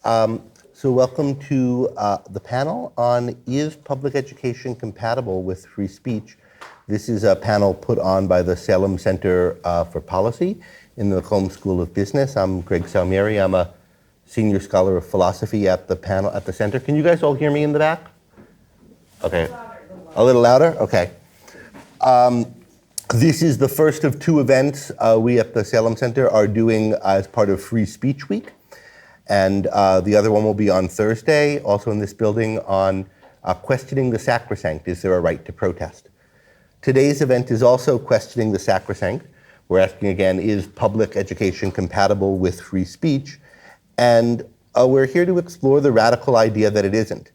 So welcome to the panel on Is Public Education Compatible with Free Speech? This is a panel put on by the Salem Center for Policy in the Colm School of Business. I'm Greg Salmieri. I'm a senior scholar of philosophy at the center. Can you guys all hear me in the back? Okay. A little louder? Okay. This is the first of two events we at the Salem Center are doing as part of Free Speech Week. And the other one will be on Thursday, also in this building, on questioning the sacrosanct. Is there a right to protest? Today's event is also questioning the sacrosanct. We're asking again, is public education compatible with free speech? And we're here to explore the radical idea that it isn't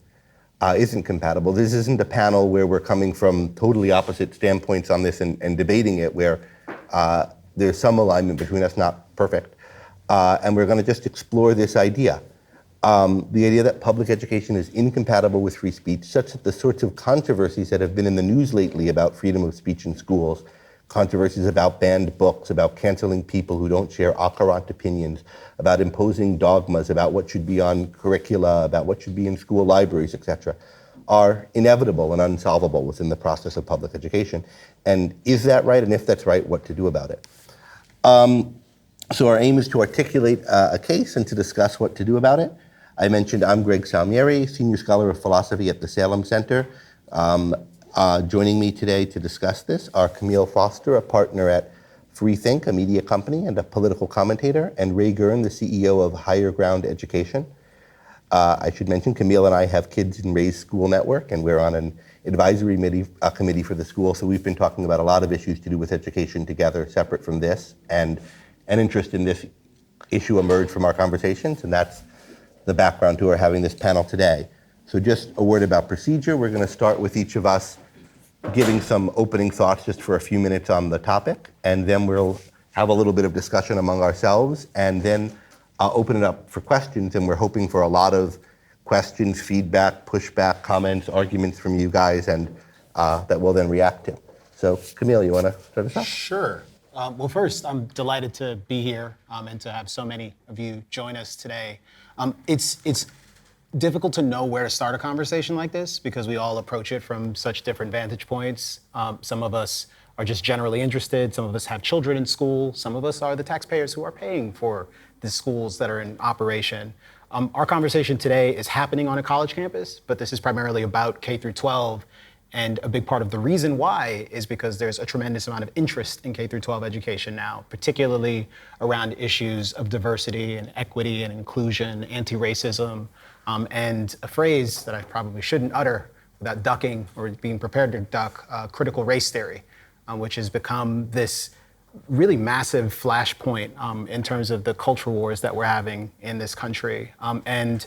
compatible. This isn't a panel where we're coming from totally opposite standpoints on this and debating it, where there's some alignment between us, not perfect. And we're going to just explore this idea. The idea that public education is incompatible with free speech, such that the sorts of controversies that have been in the news lately about freedom of speech in schools, controversies about banned books, about canceling people who don't share occurrent opinions, about imposing dogmas, about what should be on curricula, about what should be in school libraries, etc., are inevitable and unsolvable within the process of public education. And is that right? And if that's right, what to do about it? So our aim is to articulate a case and to discuss what to do about it. I mentioned I'm Greg Salmieri, Senior Scholar of Philosophy at the Salem Center. Joining me today to discuss this are Camille Foster, a partner at Freethink, a media company and a political commentator, and Ray Gurn, the CEO of Higher Ground Education. I should mention Camille and I have kids in Ray's school network, and we're on an advisory committee for the school, so we've been talking about a lot of issues to do with education together, separate from this, and an interest in this issue emerged from our conversations, and that's the background to our having this panel today. So just a word about procedure. We're going to start with each of us giving some opening thoughts just for a few minutes on the topic, and then we'll have a little bit of discussion among ourselves, and then I'll open it up for questions, and we're hoping for a lot of questions, feedback, pushback, comments, arguments from you guys, and that we'll then react to. So Camille, you want to start us off? Sure. Well, first, I'm delighted to be here and to have so many of you join us today. It's difficult to know where to start a conversation like this because we all approach it from such different vantage points. Some of us are just generally interested. Some of us have children in school. Some of us are the taxpayers who are paying for the schools that are in operation. Our conversation today is happening on a college campus, but this is primarily about K through 12. And a big part of the reason why is because there's a tremendous amount of interest in K through 12 education now, particularly around issues of diversity and equity and inclusion, anti-racism, and a phrase that I probably shouldn't utter without ducking or being prepared to duck, critical race theory, which has become this really massive flashpoint in terms of the culture wars that we're having in this country. And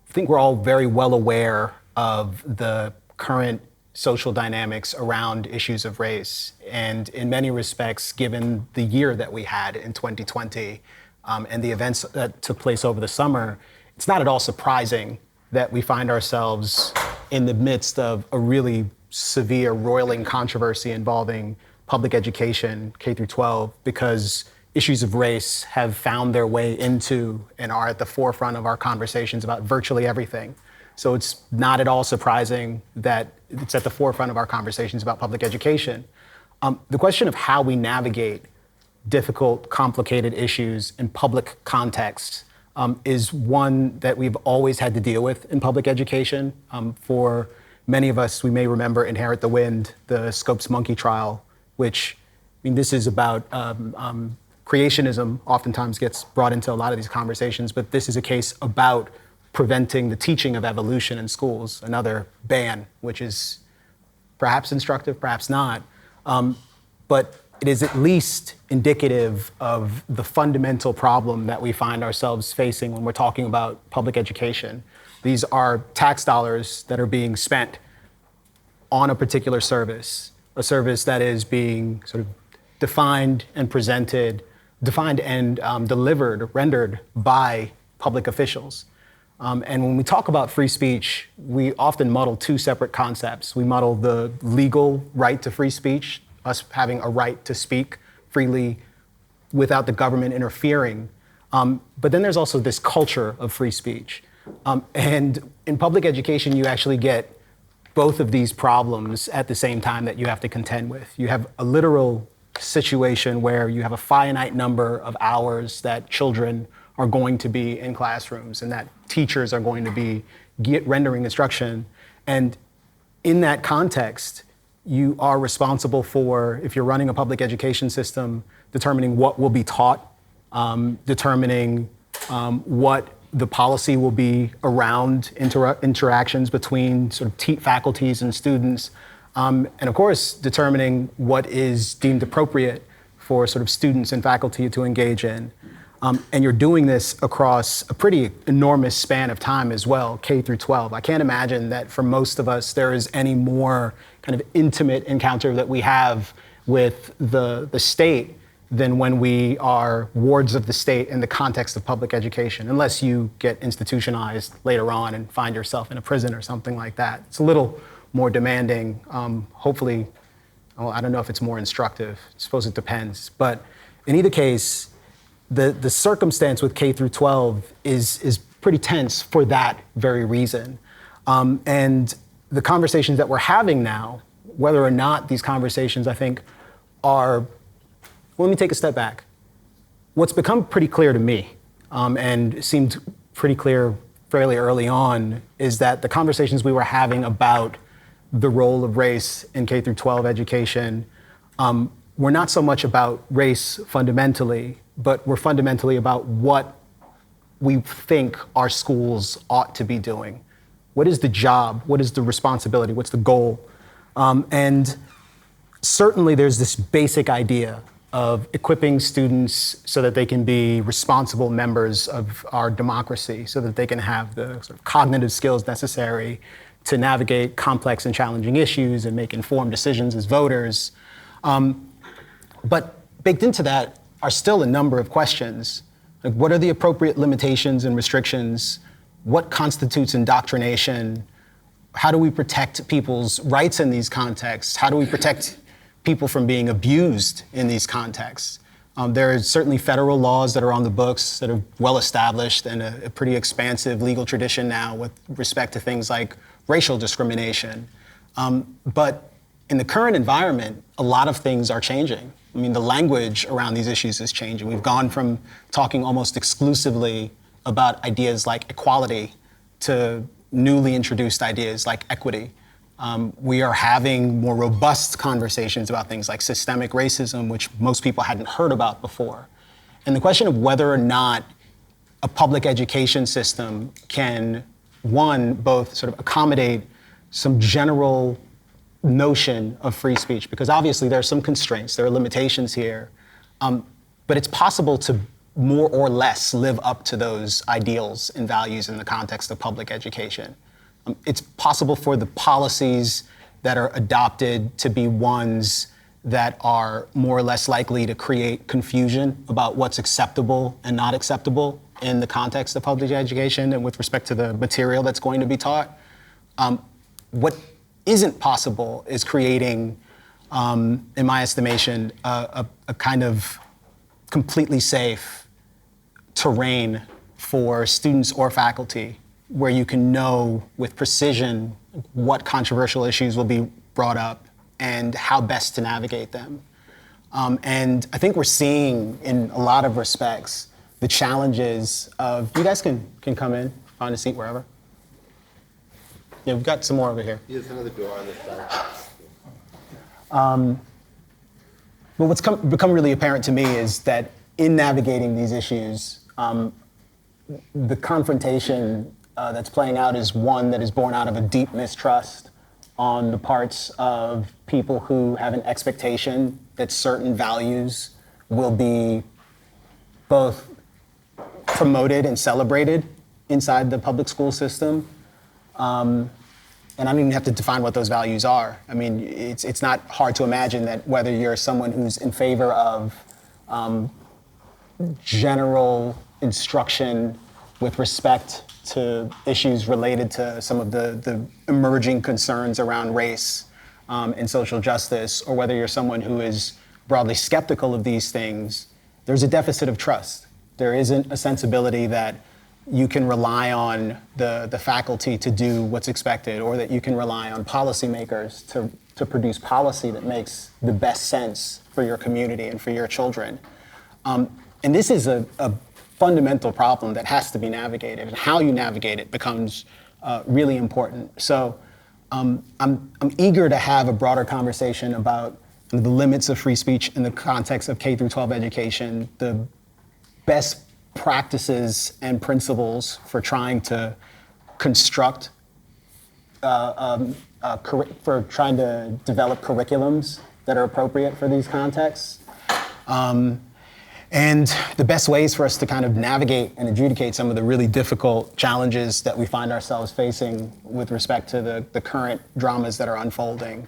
I think we're all very well aware of the current social dynamics around issues of race. And in many respects, given the year that we had in 2020 and the events that took place over the summer, it's not at all surprising that we find ourselves in the midst of a really severe, roiling controversy involving public education, K through 12, because issues of race have found their way into and are at the forefront of our conversations about virtually everything. So it's not at all surprising that it's at the forefront of our conversations about public education. The question of how we navigate difficult, complicated issues in public contexts is one that we've always had to deal with in public education. For many of us, we may remember Inherit the Wind, the Scopes monkey trial, which, I mean, this is about creationism oftentimes gets brought into a lot of these conversations, but this is a case about preventing the teaching of evolution in schools, another ban, which is perhaps instructive, perhaps not. But it is at least indicative of the fundamental problem that we find ourselves facing when we're talking about public education. These are tax dollars that are being spent on a particular service, a service that is being sort of defined and delivered, rendered by public officials. And when we talk about free speech, we often muddle two separate concepts. We muddle the legal right to free speech, us having a right to speak freely without the government interfering, But then there's also this culture of free speech. And in public education, you actually get both of these problems at the same time that you have to contend with. You have a literal situation where you have a finite number of hours that children are going to be in classrooms and that teachers are going to be rendering instruction. And in that context, you are responsible for, if you're running a public education system, determining what will be taught, determining what the policy will be around interactions between sort of faculties and students, and of course, determining what is deemed appropriate for sort of students and faculty to engage in. And you're doing this across a pretty enormous span of time as well, K through 12. I can't imagine that for most of us, there is any more kind of intimate encounter that we have with the state than when we are wards of the state in the context of public education, unless you get institutionalized later on and find yourself in a prison or something like that. It's a little more demanding. Hopefully, well, I don't know if it's more instructive. I suppose it depends. But in either case, the circumstance with K through 12 is pretty tense for that very reason. And the conversations that we're having now, whether or not these conversations, I think, are, well, let me take a step back. What's become pretty clear to me, and seemed pretty clear fairly early on, is that the conversations we were having about the role of race in K through 12 education were not so much about race fundamentally, but were fundamentally about what we think our schools ought to be doing. What is the job? What is the responsibility? What's the goal? And certainly there's this basic idea of equipping students so that they can be responsible members of our democracy, so that they can have the sort of cognitive skills necessary to navigate complex and challenging issues and make informed decisions as voters. But baked into that are still a number of questions. Like, what are the appropriate limitations and restrictions? What constitutes indoctrination? How do we protect people's rights in these contexts? How do we protect people from being abused in these contexts? There are certainly federal laws that are on the books that are well established and a pretty expansive legal tradition now with respect to things like racial discrimination. But in the current environment, a lot of things are changing. I mean, the language around these issues is changing. We've gone from talking almost exclusively about ideas like equality to newly introduced ideas like equity. We are having more robust conversations about things like systemic racism, which most people hadn't heard about before. And the question of whether or not a public education system can, one, both sort of accommodate some general notion of free speech, because obviously there are some constraints, there are limitations here, but it's possible to more or less live up to those ideals and values in the context of public education. It's possible for the policies that are adopted to be ones that are more or less likely to create confusion about what's acceptable and not acceptable in the context of public education and with respect to the material that's going to be taught. What isn't possible is creating, in my estimation, a kind of completely safe terrain for students or faculty where you can know with precision what controversial issues will be brought up and how best to navigate them. And I think we're seeing, in a lot of respects, the challenges of, you guys can come in, find a seat wherever. Yeah, we've got some more over here. There's another door on this side. But what's become really apparent to me is that in navigating these issues, the confrontation that's playing out is one that is born out of a deep mistrust on the parts of people who have an expectation that certain values will be both promoted and celebrated inside the public school system. And I don't even have to define what those values are. I mean, it's not hard to imagine that whether you're someone who's in favor of general instruction with respect to issues related to some of the emerging concerns around race and social justice, or whether you're someone who is broadly skeptical of these things, there's a deficit of trust. there isn't a sensibility that you can rely on the faculty to do what's expected, or that you can rely on policymakers to produce policy that makes the best sense for your community and for your children. And this is a fundamental problem that has to be navigated, and how you navigate it becomes really important. So I'm eager to have a broader conversation about the limits of free speech in the context of K through 12 education, the best practices and principles for trying to construct, for trying to develop curriculums that are appropriate for these contexts. And the best ways for us to kind of navigate and adjudicate some of the really difficult challenges that we find ourselves facing with respect to the current dramas that are unfolding.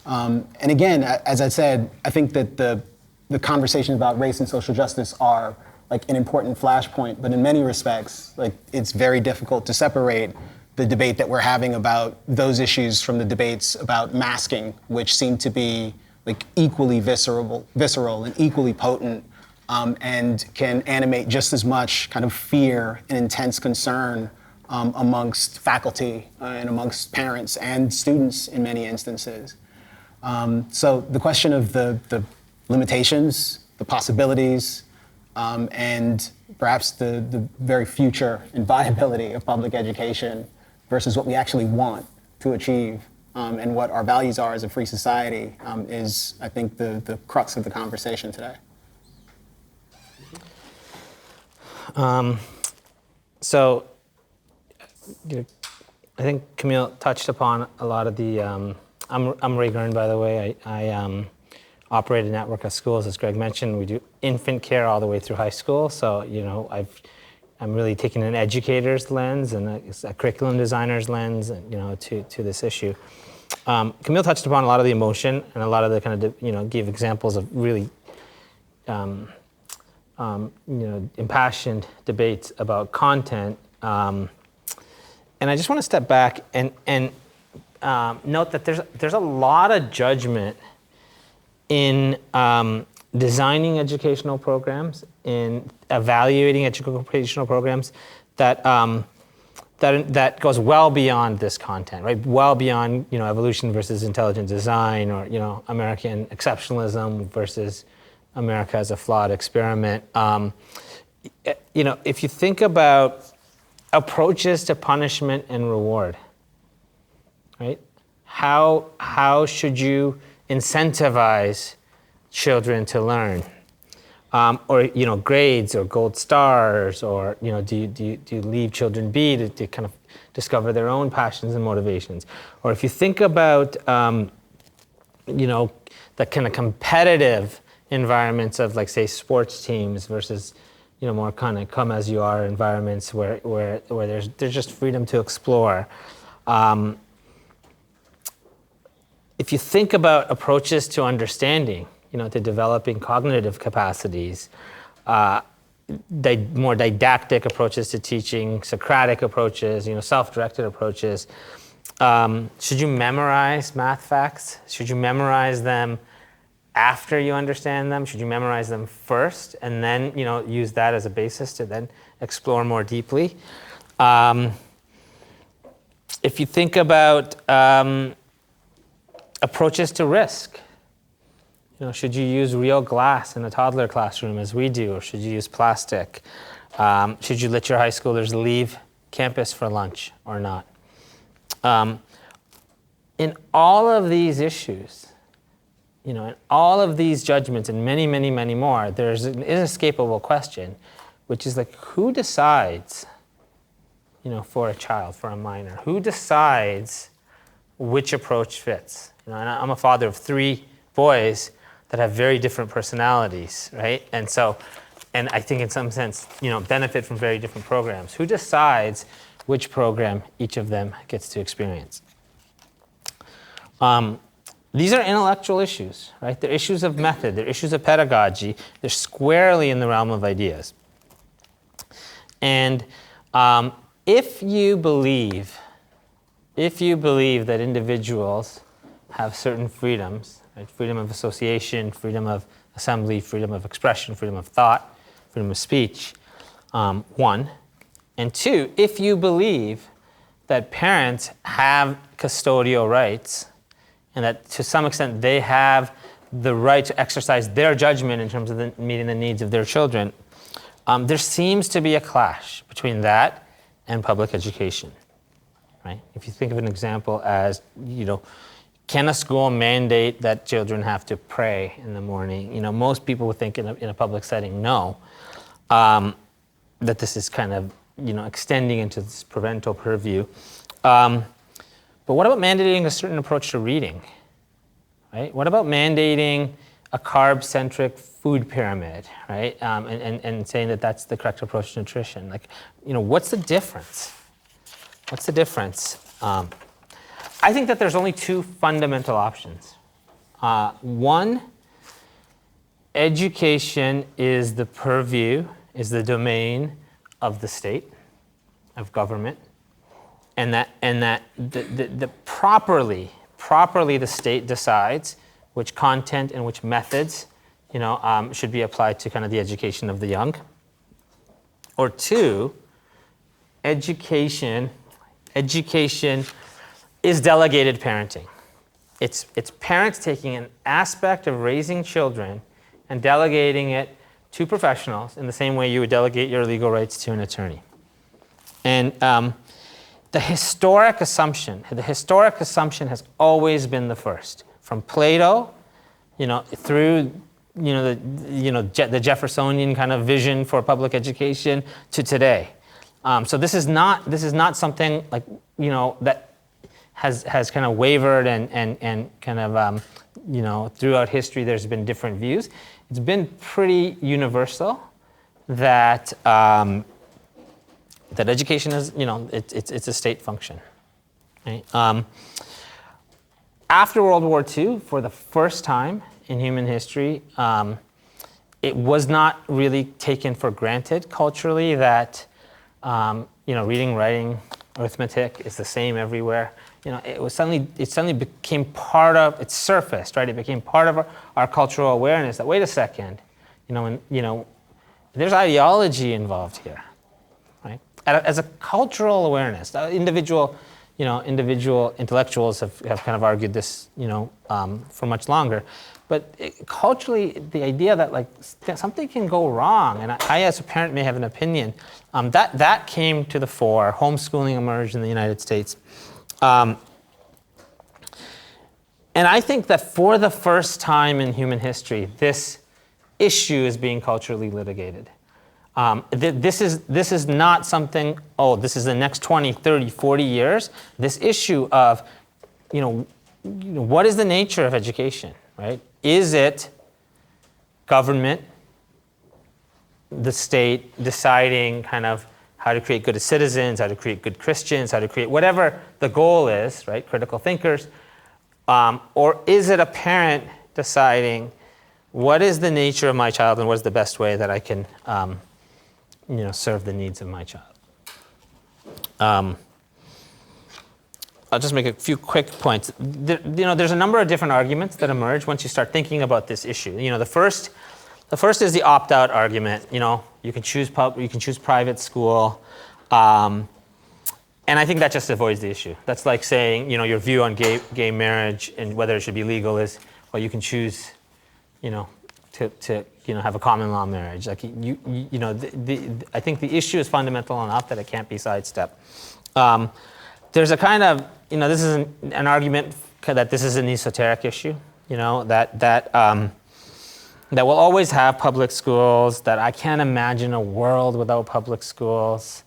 And again, as I said, I think that the conversations about race and social justice are like an important flashpoint, but in many respects, like it's very difficult to separate the debate that we're having about those issues from the debates about masking, which seem to be like equally visceral and equally potent, and can animate just as much kind of fear and intense concern amongst faculty and amongst parents and students in many instances. So the question of the limitations, the possibilities, and perhaps the very future and viability of public education versus what we actually want to achieve, and what our values are as a free society, is, I think, the crux of the conversation today. So, I think Camille touched upon a lot of the. I'm Ray Gurn, by the way. I operate a network of schools, as Greg mentioned. We do infant care all the way through high school. So, I'm really taking an educator's lens and a curriculum designer's lens, to this issue. Camille touched upon a lot of the emotion and a lot of the kind of, give examples of really, impassioned debates about content. And I just want to step back and note that there's a lot of judgment in designing educational programs, in evaluating educational programs that goes well beyond this content, right? Well beyond evolution versus intelligent design, or American exceptionalism versus America as a flawed experiment. If you think about approaches to punishment and reward, right? How should you incentivize children to learn? Or grades or gold stars, or do you leave children be to kind of discover their own passions and motivations? Or if you think about the kind of competitive environments of, like, say, sports teams versus more kind of come as you are environments where there's just freedom to explore. If you think about approaches to understanding, to developing cognitive capacities, more didactic approaches to teaching, Socratic approaches, self-directed approaches. Should you memorize math facts? Should you memorize them after you understand them? Should you memorize them first and then, use that as a basis to then explore more deeply? If you think about approaches to risk, should you use real glass in a toddler classroom as we do, or should you use plastic? Should you let your high schoolers leave campus for lunch or not? In all of these issues, in all of these judgments and many, many, many more, there's an inescapable question, which is like, who decides, for a child, for a minor? Who decides which approach fits? And I'm a father of 3 boys that have very different personalities, right? And I think in some sense, benefit from very different programs. Who decides which program each of them gets to experience? These are intellectual issues, right? They're issues of method, they're issues of pedagogy, they're squarely in the realm of ideas. And if you believe that individuals have certain freedoms, right? Freedom of association, freedom of assembly, freedom of expression, freedom of thought, freedom of speech, one. And two, if you believe that parents have custodial rights and that to some extent they have the right to exercise their judgment in terms of meeting the needs of their children, there seems to be a clash between that and public education, right? If you think of an example as, can a school mandate that children have to pray in the morning? Most people would think in a public setting, no, that this is kind of, extending into this parental purview. But what about mandating a certain approach to reading, right? What about mandating a carb-centric food pyramid, right? And saying that that's the correct approach to nutrition. What's the difference? What's the difference? I think that there's only two fundamental options. One, education is the purview, is the domain of the state, of government, and that the properly the state decides which content and which methods should be applied to kind of the education of the young. Or two, education is delegated parenting. It's parents taking an aspect of raising children and delegating it to professionals in the same way you would delegate your legal rights to an attorney. And the historic assumption has always been the first. From Plato, through the Jeffersonian kind of vision for public education to today. So this is not something like that has kind of wavered and kind of throughout history there's been different views. It's been pretty universal that that education is it's a state function. Right? After World War II, for the first time in human history, it was not really taken for granted culturally that reading, writing, arithmetic is the same everywhere. It suddenly became part of, it surfaced, right? It became part of our cultural awareness that, wait a second, there's ideology involved here, right? As a cultural awareness, individual intellectuals have kind of argued this, for much longer. But culturally, the idea that something can go wrong, and I as a parent may have an opinion, that came to the fore. Homeschooling emerged in the United States. And I think that for the first time in human history, this issue is being culturally litigated. This is not something, this is the next 20, 30, 40 years. This issue of, what is the nature of education, right? Is it government, the state, deciding kind of how to create good citizens, how to create good Christians, how to create whatever the goal is, right? Critical thinkers. Or is it a parent deciding what is the nature of my child and what is the best way that I can serve the needs of my child? I'll just make a few quick points. There's a number of different arguments that emerge once you start thinking about this issue. The first is the opt-out argument. You can choose private school, and I think that just avoids the issue. That's like saying, your view on gay marriage and whether it should be legal is, well, you can choose, to have a common law marriage. I think the issue is fundamental enough that it can't be sidestepped. There's a kind of, this is an argument that this is an esoteric issue, that we'll always have public schools, that I can't imagine a world without public schools.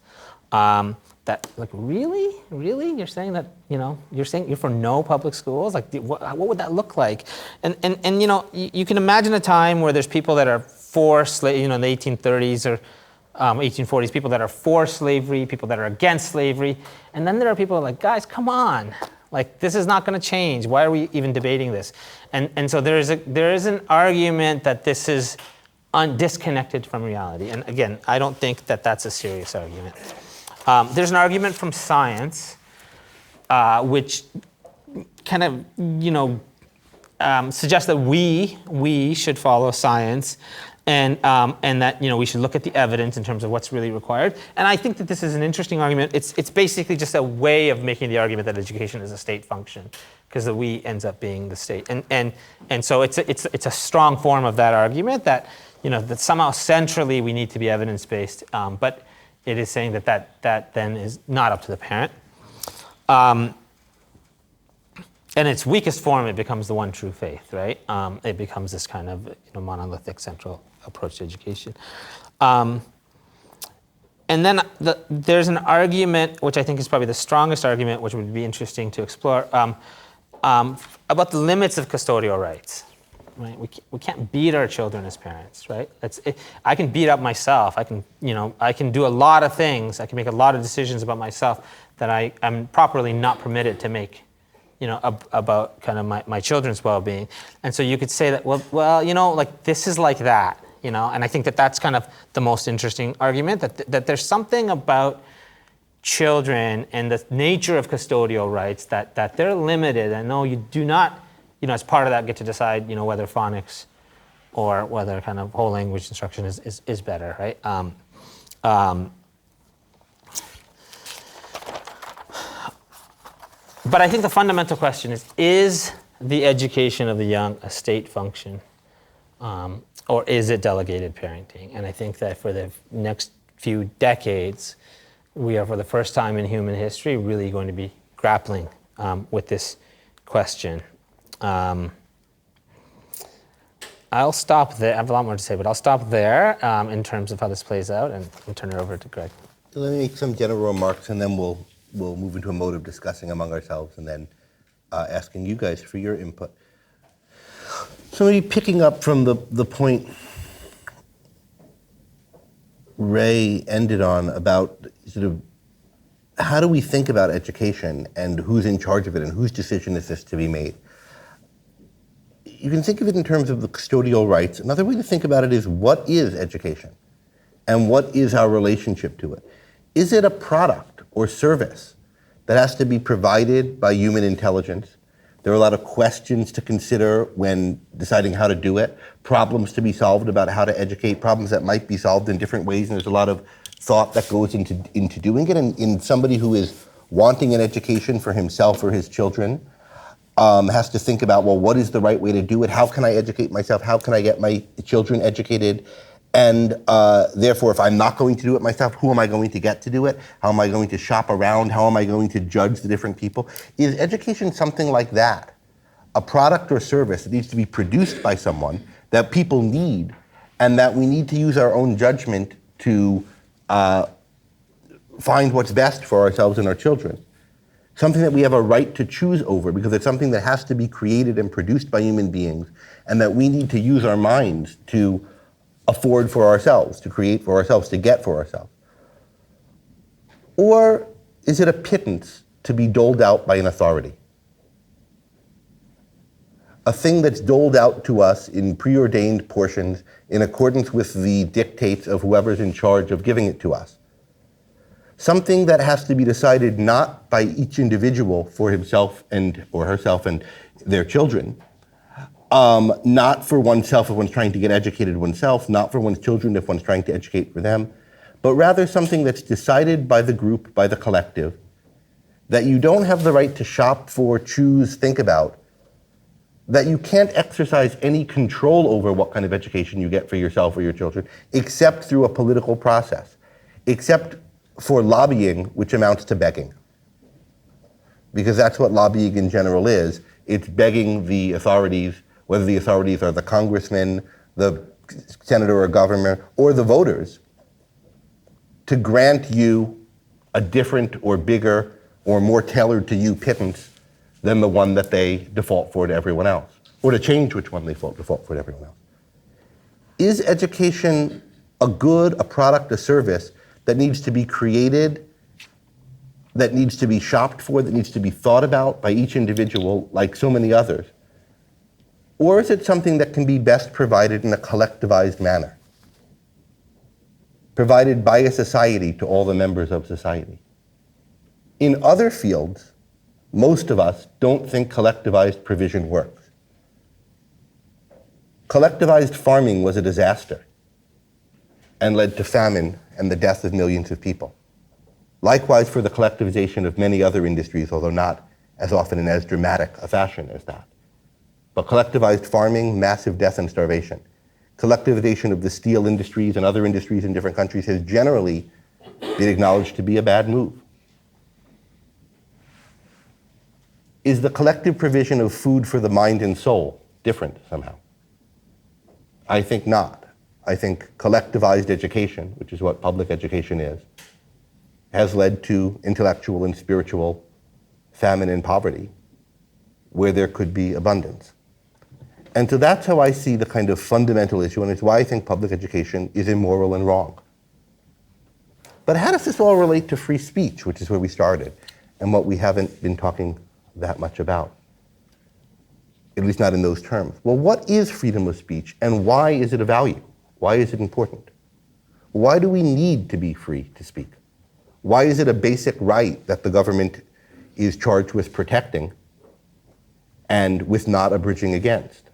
Really? You're saying that, you're saying you're for no public schools? What would that look like? And you can imagine a time where there's people that are for slavery, in the 1830s or 1840s, people that are for slavery, people that are against slavery. And then there are people like, guys, come on. This is not going to change. Why are we even debating this? And so there is an argument that this is disconnected from reality. And again, I don't think that that's a serious argument. There's an argument from science, which kind of, suggests that we should follow science. and that we should look at the evidence in terms of what's really required. And I think that this is an interesting argument. It's basically just a way of making the argument that education is a state function, because the we ends up being the state. And so it's a strong form of that argument that that somehow centrally we need to be evidence-based, but it is saying that then is not up to the parent. In its weakest form, it becomes the one true faith, right? It becomes this kind of monolithic central approach to education. And then there's an argument, which I think is probably the strongest argument, which would be interesting to explore, about the limits of custodial rights. Right? We can't beat our children as parents, right? I can beat up myself. I can do a lot of things. I can make a lot of decisions about myself that I'm properly not permitted to make, about kind of my children's well-being. And so you could say that, well, this is like that, and I think that that's kind of the most interesting argument, that there's something about children and the nature of custodial rights that they're limited, and no, you do not, as part of that, get to decide, whether phonics or whether kind of whole language instruction is better, right? But I think the fundamental question is the education of the young a state function, or is it delegated parenting? And I think that for the next few decades, we are, for the first time in human history, really going to be grappling with this question. I'll stop there. I have a lot more to say, but I'll stop there in terms of how this plays out, and turn it over to Greg. Let me make some general remarks, and then we'll move into a mode of discussing among ourselves, and then asking you guys for your input. So maybe picking up from the point Ray ended on about sort of how do we think about education and who's in charge of it and whose decision is this to be made. You can think of it in terms of the custodial rights. Another way to think about it is, what is education? And what is our relationship to it? Is it a product or service that has to be provided by human intelligence? There are a lot of questions to consider when deciding how to do it, problems to be solved about how to educate, problems that might be solved in different ways, and there's a lot of thought that goes into doing it. And in somebody who is wanting an education for himself or his children, has to think about, well, what is the right way to do it? How can I educate myself? How can I get my children educated? And therefore, if I'm not going to do it myself, who am I going to get to do it? How am I going to shop around? How am I going to judge the different people? Is education something like that? A product or service that needs to be produced by someone that people need, and that we need to use our own judgment to find what's best for ourselves and our children. Something that we have a right to choose over, because it's something that has to be created and produced by human beings, and that we need to use our minds to afford for ourselves, to create for ourselves, to get for ourselves? Or is it a pittance to be doled out by an authority? A thing that's doled out to us in preordained portions in accordance with the dictates of whoever's in charge of giving it to us. Something that has to be decided not by each individual for himself or herself and their children, not for oneself if one's trying to get educated oneself, not for one's children if one's trying to educate for them, but rather something that's decided by the group, by the collective, that you don't have the right to shop for, choose, think about, that you can't exercise any control over what kind of education you get for yourself or your children, except through a political process, except for lobbying, which amounts to begging. Because that's what lobbying in general is. It's begging the authorities, whether the authorities are the congressman, the senator or governor, or the voters, to grant you a different or bigger or more tailored to you pittance than the one that they default for to everyone else, or to change which one they default for to everyone else. Is education a good, a product, a service that needs to be created, that needs to be shopped for, that needs to be thought about by each individual like so many others? Or is it something that can be best provided in a collectivized manner, provided by a society to all the members of society? In other fields, most of us don't think collectivized provision works. Collectivized farming was a disaster and led to famine and the death of millions of people. Likewise for the collectivization of many other industries, although not as often in as dramatic a fashion as that. But collectivized farming, massive death and starvation. Collectivization of the steel industries and other industries in different countries has generally been acknowledged to be a bad move. Is the collective provision of food for the mind and soul different somehow? I think not. I think collectivized education, which is what public education is, has led to intellectual and spiritual famine and poverty where there could be abundance. And so that's how I see the kind of fundamental issue, and it's why I think public education is immoral and wrong. But how does this all relate to free speech, which is where we started, and what we haven't been talking that much about? At least not in those terms. Well, what is freedom of speech, and why is it a value? Why is it important? Why do we need to be free to speak? Why is it a basic right that the government is charged with protecting and with not abridging against?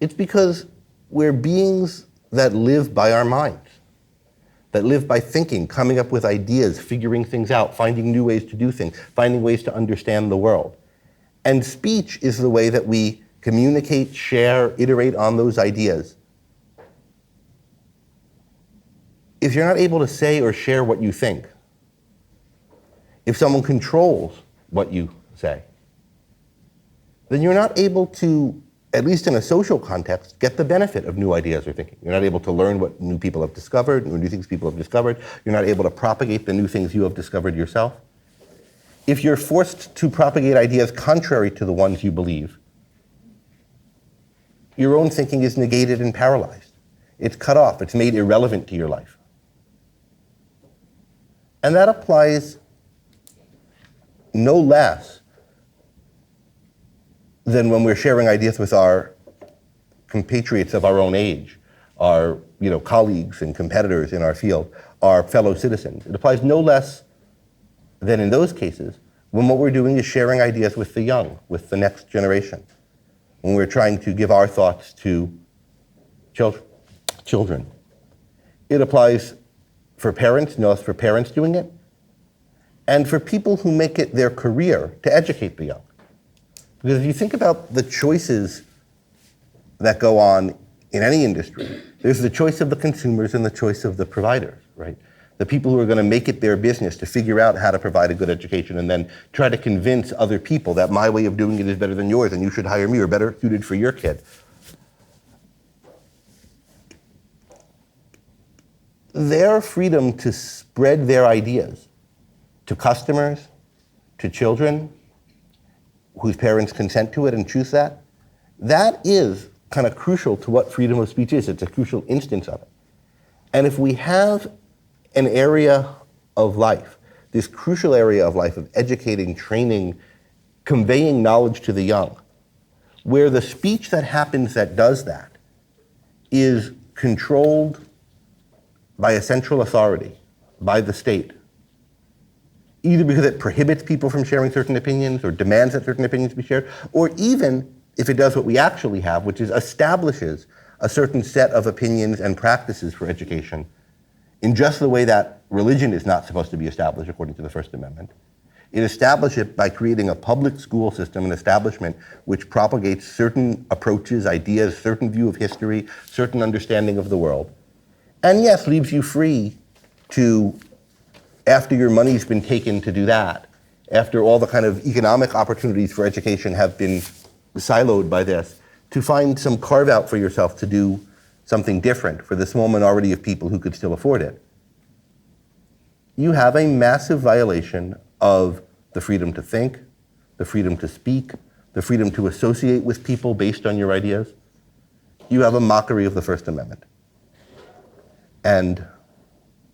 It's because we're beings that live by our minds, that live by thinking, coming up with ideas, figuring things out, finding new ways to do things, finding ways to understand the world. And speech is the way that we communicate, share, iterate on those ideas. If you're not able to say or share what you think, if someone controls what you say, then you're not able to, at least in a social context, get the benefit of new ideas or thinking. You're not able to learn what new people have discovered, new things people have discovered. You're not able to propagate the new things you have discovered yourself. If you're forced to propagate ideas contrary to the ones you believe, your own thinking is negated and paralyzed. It's cut off. It's made irrelevant to your life. And that applies no less than when we're sharing ideas with our compatriots of our own age, our colleagues and competitors in our field, our fellow citizens. It applies no less than in those cases when what we're doing is sharing ideas with the young, with the next generation, when we're trying to give our thoughts to children. It applies for parents, no less for parents doing it, and for people who make it their career to educate the young. Because if you think about the choices that go on in any industry, there's the choice of the consumers and the choice of the providers, right? The people who are going to make it their business to figure out how to provide a good education and then try to convince other people that my way of doing it is better than yours and you should hire me or better suited for your kid. Their freedom to spread their ideas to customers, to children, whose parents consent to it and choose that, that is kind of crucial to what freedom of speech is. It's a crucial instance of it. And if we have an area of life, this crucial area of life of educating, training, conveying knowledge to the young, where the speech that happens that does that is controlled by a central authority, by the state, either because it prohibits people from sharing certain opinions or demands that certain opinions be shared, or even if it does what we actually have, which is establishes a certain set of opinions and practices for education in just the way that religion is not supposed to be established according to the First Amendment. It establishes it by creating a public school system, an establishment which propagates certain approaches, ideas, certain view of history, certain understanding of the world, and yes, leaves you free to, after your money's been taken to do that, after all the kind of economic opportunities for education have been siloed by this, to find some carve out for yourself to do something different for the small minority of people who could still afford it. You have a massive violation of the freedom to think, the freedom to speak, the freedom to associate with people based on your ideas. You have a mockery of the First Amendment. And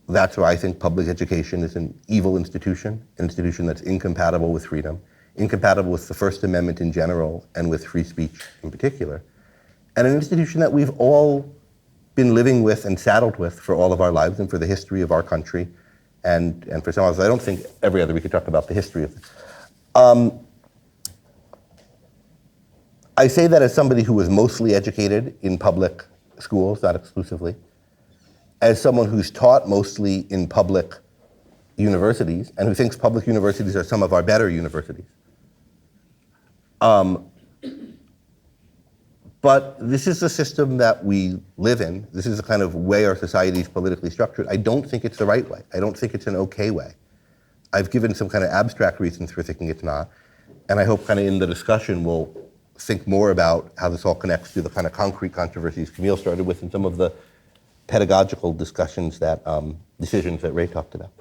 that's why I think public education is an evil institution, an institution that's incompatible with freedom, incompatible with the First Amendment in general and with free speech in particular, and an institution that we've all been living with and saddled with for all of our lives and for the history of our country, and for some of us. I don't think every other we could talk about the history of this. I say that as somebody who was mostly educated in public schools, not exclusively. as someone who's taught mostly in public universities and who thinks public universities are some of our better universities. But this is the system that we live in. This is the kind of way our society is politically structured. I don't think it's the right way. I don't think it's an okay way. I've given some kind of abstract reasons for thinking it's not. And I hope kind of in the discussion we'll think more about how this all connects to the kind of concrete controversies Camille started with and some of the pedagogical discussions that, decisions that Ray talked about.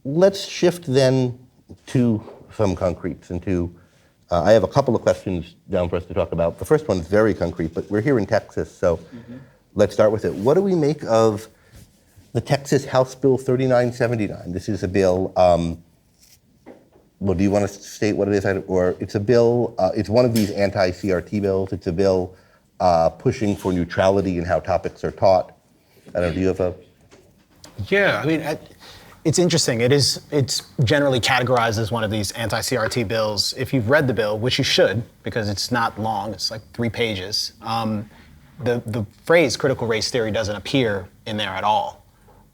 Let's shift then to some concretes and to, I have a couple of questions down for us to talk about. The first one is very concrete, but we're here in Texas, so let's start with it. What do we make of the Texas House Bill 3979? This is a bill, well, do you want to state what it is? Or it's a bill, it's one of these anti-CRT bills. It's a bill pushing for neutrality in how topics are taught. I don't know, do you have a? Yeah, I mean, it's interesting. It's generally categorized as one of these anti-CRT bills. If you've read the bill, which you should, because it's not long, it's like 3 pages, the phrase critical race theory doesn't appear in there at all.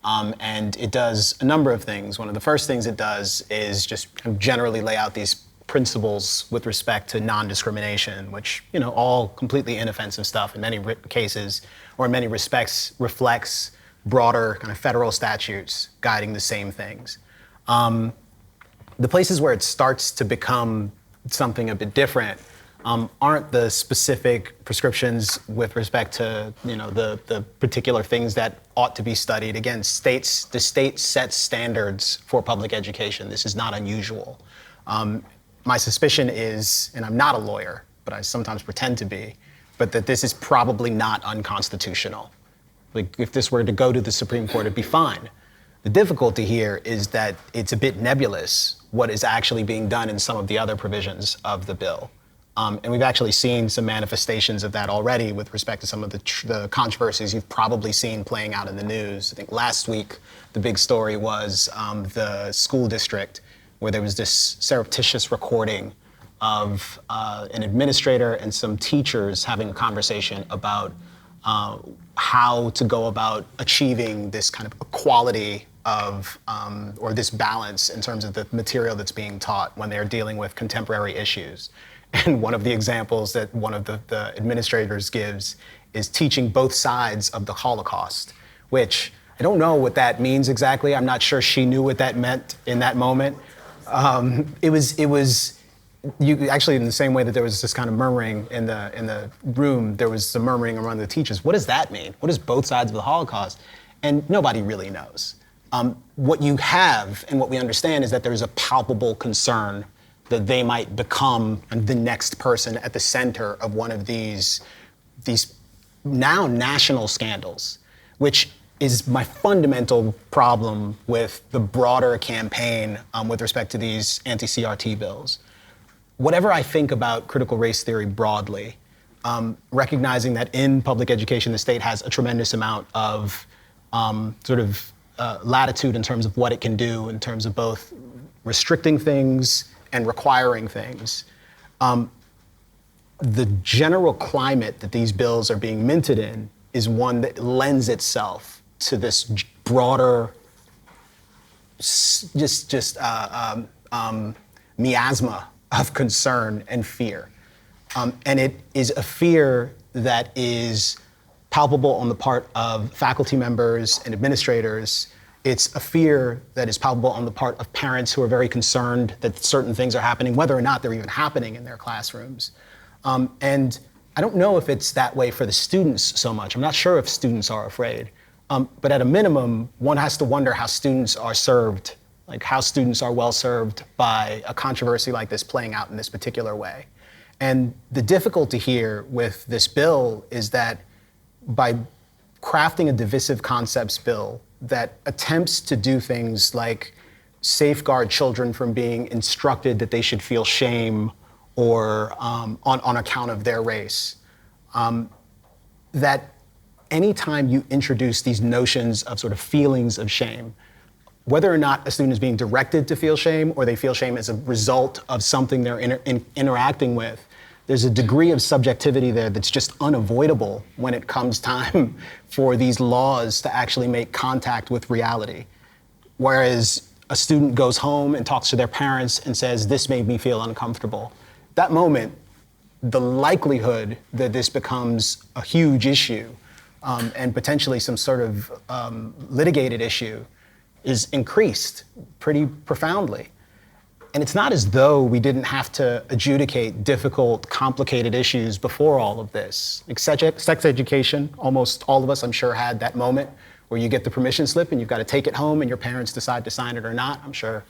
And it does a number of things. One of the first things it does is just kind of generally lay out these principles with respect to non-discrimination, which, you know, all completely inoffensive stuff in many cases, or in many respects, reflects broader kind of federal statutes guiding the same things. The places where it starts to become something a bit different aren't the specific prescriptions with respect to, you know, the particular things that ought to be studied. Again, the state sets standards for public education. This is not unusual. My suspicion is, and I'm not a lawyer, but I sometimes pretend to be, but that this is probably not unconstitutional. Like, if this were to go to the Supreme Court, it'd be fine. The difficulty here is that it's a bit nebulous what is actually being done in some of the other provisions of the bill. And we've actually seen some manifestations of that already with respect to some of the controversies you've probably seen playing out in the news. I think last week, the big story was the school district where there was this surreptitious recording of an administrator and some teachers having a conversation about how to go about achieving this kind of equality of, or this balance in terms of the material that's being taught when they're dealing with contemporary issues. And one of the examples that one of the administrators gives is teaching both sides of the Holocaust, which I don't know what that means exactly. I'm not sure she knew what that meant in that moment. It was you actually, in the same way that there was this kind of murmuring in the room, there was some murmuring among the teachers. What does that mean? What is both sides of the Holocaust? And nobody really knows. What you have and what we understand is that there is a palpable concern that they might become the next person at the center of one of these now national scandals, which is my fundamental problem with the broader campaign with respect to these anti-CRT bills. Whatever I think about critical race theory broadly, recognizing that in public education, the state has a tremendous amount of latitude in terms of what it can do, in terms of both restricting things and requiring things. The general climate that these bills are being minted in is one that lends itself to this broader, miasma of concern and fear. And it is a fear that is palpable on the part of faculty members and administrators. It's a fear that is palpable on the part of parents who are very concerned that certain things are happening, whether or not they're even happening in their classrooms. And I don't know if it's that way for the students so much. I'm not sure if students are afraid. But at a minimum, one has to wonder how students are served, like how students are well served by a controversy like this playing out in this particular way. And the difficulty here with this bill is that by crafting a divisive concepts bill that attempts to do things like safeguard children from being instructed that they should feel shame or on account of their race, that anytime you introduce these notions of sort of feelings of shame, whether or not a student is being directed to feel shame or they feel shame as a result of something they're interacting with, there's a degree of subjectivity there that's just unavoidable when it comes time for these laws to actually make contact with reality. Whereas a student goes home and talks to their parents and says, this made me feel uncomfortable. That moment, the likelihood that this becomes a huge issue and potentially some sort of litigated issue is increased pretty profoundly. And it's not as though we didn't have to adjudicate difficult, complicated issues before all of this. Like sex education, almost all of us, I'm sure, had that moment where you get the permission slip and you've got to take it home and your parents decide to sign it or not. I'm sure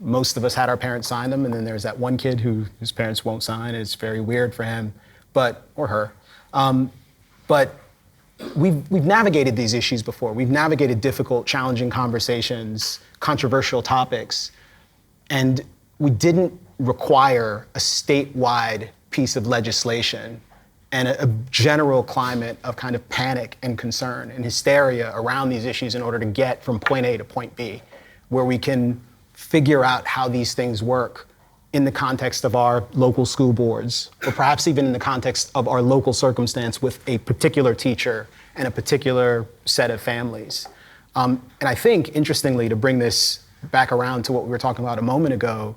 most of us had our parents sign them, and then there's that one kid whose parents won't sign. It's very weird for him, or her. But we've navigated these issues before. We've navigated difficult, challenging conversations, controversial topics, and we didn't require a statewide piece of legislation and a general climate of kind of panic and concern and hysteria around these issues in order to get from point A to point B, where we can figure out how these things work in the context of our local school boards, or perhaps even in the context of our local circumstance with a particular teacher and a particular set of families. And I think, interestingly, to bring this back around to what we were talking about a moment ago,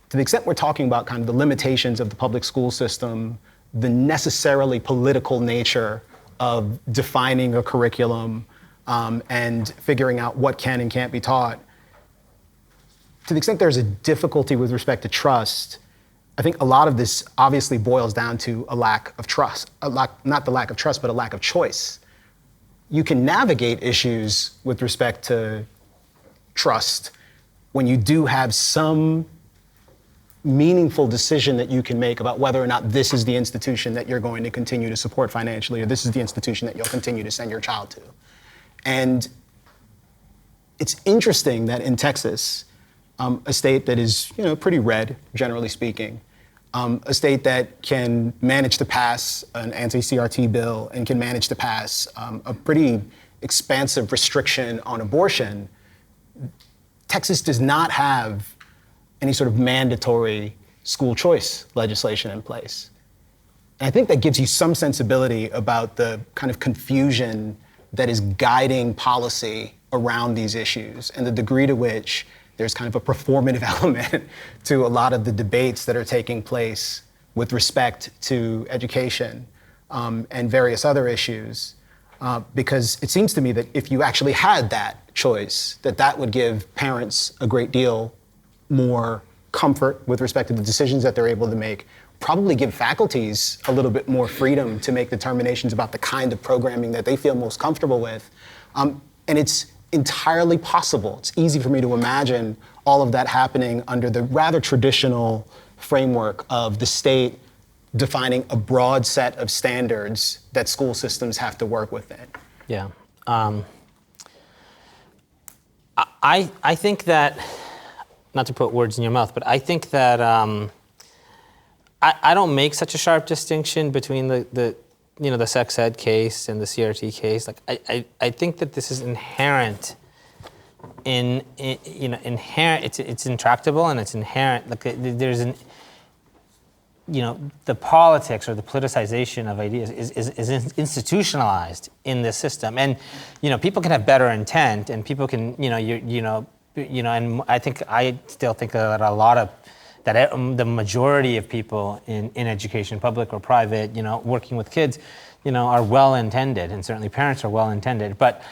to the extent we're talking about kind of the limitations of the public school system, the necessarily political nature of defining a curriculum and figuring out what can and can't be taught, to the extent there's a difficulty with respect to trust, I think a lot of this obviously boils down to a lack of trust, not the lack of trust, but a lack of choice. You can navigate issues with respect to trust when you do have some meaningful decision that you can make about whether or not this is the institution that you're going to continue to support financially, or this is the institution that you'll continue to send your child to. And it's interesting that in Texas, a state that is, pretty red, generally speaking, a state that can manage to pass an anti-CRT bill and can manage to pass a pretty expansive restriction on abortion, Texas does not have any sort of mandatory school choice legislation in place. And I think that gives you some sensibility about the kind of confusion that is guiding policy around these issues and the degree to which there's kind of a performative element to a lot of the debates that are taking place with respect to education and various other issues. Because it seems to me that if you actually had that choice, that would give parents a great deal more comfort with respect to the decisions that they're able to make, probably give faculties a little bit more freedom to make determinations about the kind of programming that they feel most comfortable with. And it's entirely possible. It's easy for me to imagine all of that happening under the rather traditional framework of the state defining a broad set of standards that school systems have to work within. Yeah. I think that, not to put words in your mouth, but I think that I don't make such a sharp distinction between the sex ed case and the CRT case. Like I think that this is inherent inherent. It's intractable and it's inherent. Like there's the politics or the politicization of ideas is institutionalized in this system, and people can have better intent, and people can and I still think that the majority of people in education, public or private, working with kids, are well intended, and certainly parents are well intended, but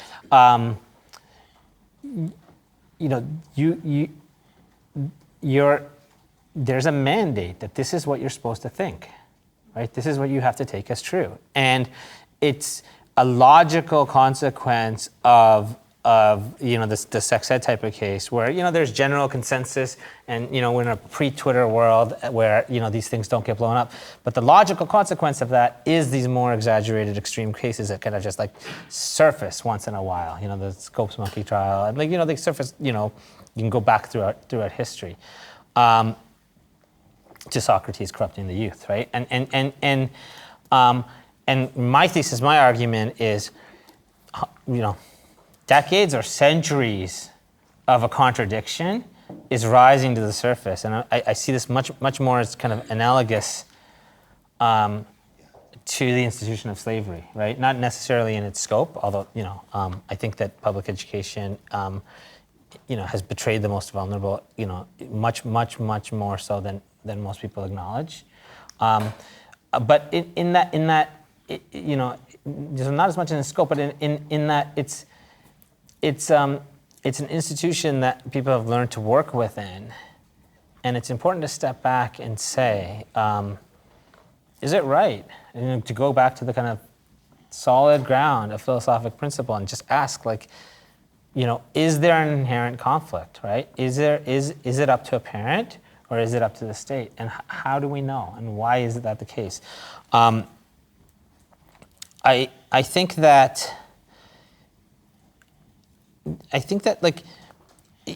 there's a mandate that this is what you're supposed to think, right? This is what you have to take as true. And it's a logical consequence of the sex ed type of case where, there's general consensus and, we're in a pre-Twitter world where, these things don't get blown up. But the logical consequence of that is these more exaggerated extreme cases that kind of just surface once in a while. The Scopes monkey trial, and they surface, you can go back throughout history. To Socrates corrupting the youth, right? And my thesis, my argument is, decades or centuries of a contradiction is rising to the surface, and I see this much more as kind of analogous to the institution of slavery, right? Not necessarily in its scope, although, I think that public education, has betrayed the most vulnerable, much, much, much more so than most people acknowledge. But in that, just not as much in its scope, but in that it's an institution that people have learned to work within, and it's important to step back and say, is it right? And to go back to the kind of solid ground of philosophic principle and just ask, is there an inherent conflict, right? Is it up to a parent or is it up to the state? And how do we know? And why is that the case? I think that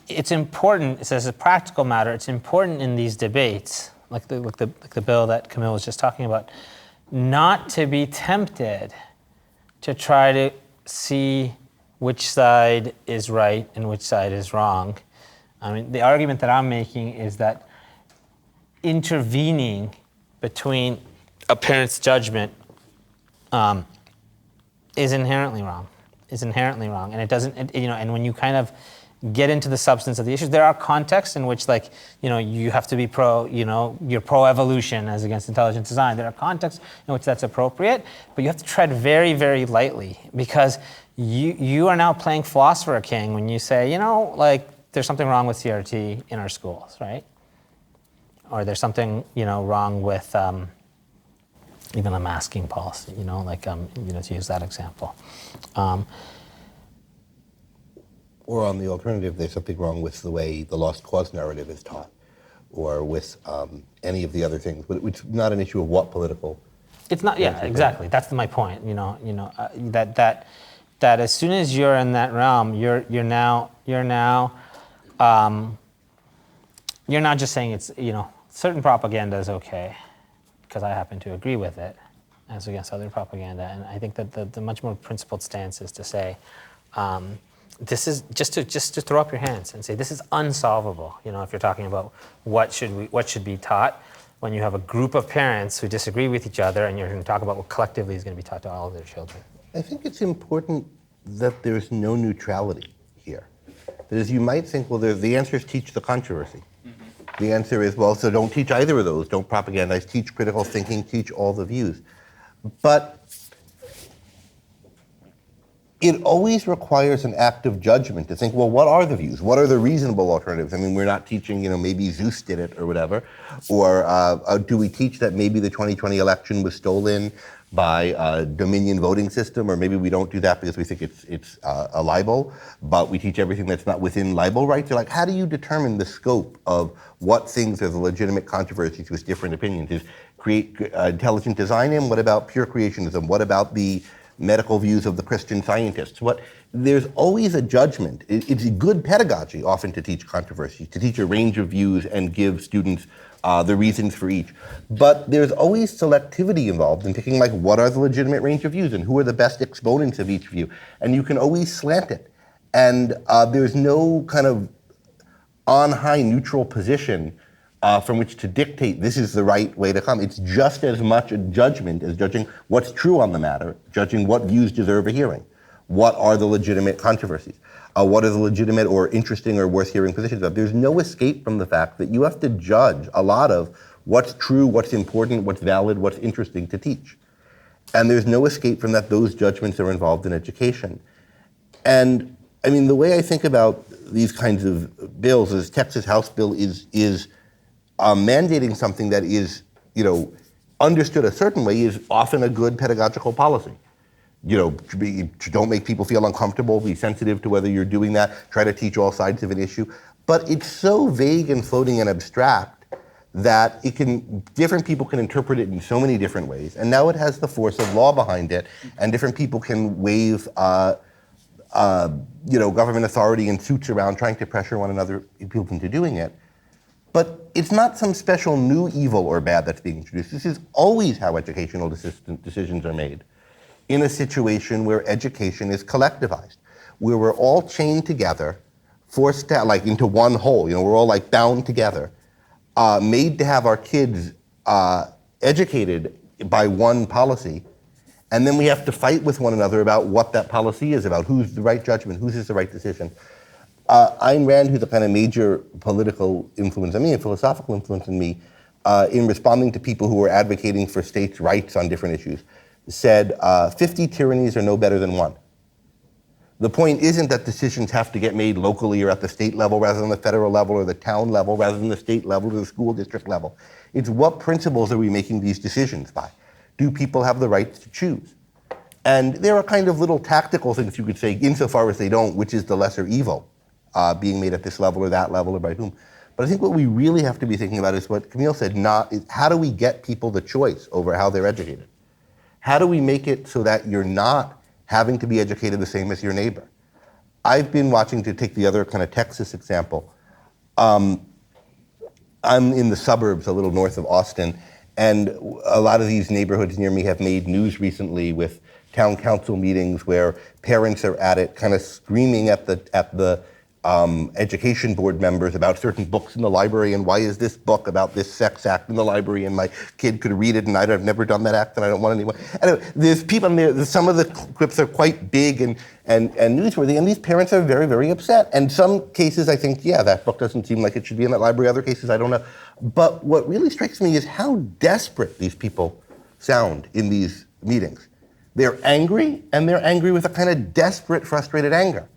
it's important. It's as a practical matter. It's important in these debates, like the bill that Camille was just talking about, not to be tempted to try to see which side is right and which side is wrong. I mean, the argument that I'm making is that intervening between a parent's judgment is inherently wrong. And it doesn't, and when you kind of get into the substance of the issues, there are contexts in which, you have to be you're pro-evolution as against intelligent design. There are contexts in which that's appropriate, but you have to tread very, very lightly, because you are now playing philosopher king when you say, there's something wrong with CRT in our schools, right? Or there's something, wrong with even a masking policy, to use that example. Or on the alternative, there's something wrong with the way the lost cause narrative is taught, or with any of the other things. But it's not an issue of what political. It's not. Yeah, exactly. That's my point. That as soon as you're in that realm, you're now not just saying it's certain propaganda is okay because I happen to agree with it, as against other propaganda. And I think that the much more principled stance is to say. This is just to throw up your hands and say this is unsolvable. If you're talking about what should be taught, when you have a group of parents who disagree with each other, and you're going to talk about what collectively is going to be taught to all of their children. I think it's important that there's no neutrality here. That is, you might think, well, the answer is teach the controversy. Mm-hmm. The answer is, well, so don't teach either of those. Don't propagandize. Teach critical thinking. Teach all the views. But it always requires an act of judgment to think, well, what are the views? What are the reasonable alternatives? I mean, we're not teaching, maybe Zeus did it or whatever. Or do we teach that maybe the 2020 election was stolen by a Dominion voting system? Or maybe we don't do that because we think it's a libel, but we teach everything that's not within libel rights? So how do you determine the scope of what things are the legitimate controversies with different opinions? Is create intelligent design in? What about pure creationism? What about the medical views of the Christian Scientists? There's always a judgment. It's a good pedagogy often to teach controversy, to teach a range of views and give students the reasons for each. But there's always selectivity involved in picking what are the legitimate range of views and who are the best exponents of each view. And you can always slant it. And there's no kind of on-high neutral position from which to dictate this is the right way to come. It's just as much a judgment as judging what's true on the matter, judging what views deserve a hearing. What are the legitimate controversies? What are the legitimate or interesting or worth hearing positions of? There's no escape from the fact that you have to judge a lot of what's true, what's important, what's valid, what's interesting to teach. And there's no escape from that. Those judgments are involved in education. And I mean, the way I think about these kinds of bills is Texas House bill is mandating something that is, understood a certain way is often a good pedagogical policy. Don't make people feel uncomfortable, be sensitive to whether you're doing that, try to teach all sides of an issue. But it's so vague and floating and abstract that different people can interpret it in so many different ways. And now it has the force of law behind it, and different people can wave government authority and suits around trying to pressure one another, people into doing it. But it's not some special new evil or bad that's being introduced. This is always how educational decisions are made, in a situation where education is collectivized, where we're all chained together, forced to, into one whole. We're all bound together, made to have our kids educated by one policy, and then we have to fight with one another about what that policy is about, who's the right judgment, who's the right decision. Ayn Rand, who's a kind of major political influence on me, a philosophical influence on me, in responding to people who were advocating for states' rights on different issues, said 50 tyrannies are no better than one. The point isn't that decisions have to get made locally or at the state level rather than the federal level or the town level rather than the state level or the school district level. It's what principles are we making these decisions by? Do people have the right to choose? And there are kind of little tactical things you could say, insofar as they don't, which is the lesser evil, being made at this level or that level or by whom. But I think what we really have to be thinking about is what Camille said, is how do we get people the choice over how they're educated? How do we make it so that you're not having to be educated the same as your neighbor? I've been watching, to take the other kind of Texas example. I'm in the suburbs a little north of Austin, and a lot of these neighborhoods near me have made news recently with town council meetings where parents are at it kind of screaming at the education board members about certain books in the library and why is this book about this sex act in the library and my kid could read it and I've never done that act and I don't want anyone. Anyway, there's people, some of the clips are quite big and newsworthy, and these parents are very, very upset. And some cases I think, yeah, that book doesn't seem like it should be in that library. Other cases, I don't know. But what really strikes me is how desperate these people sound in these meetings. They're angry, and they're angry with a kind of desperate, frustrated anger,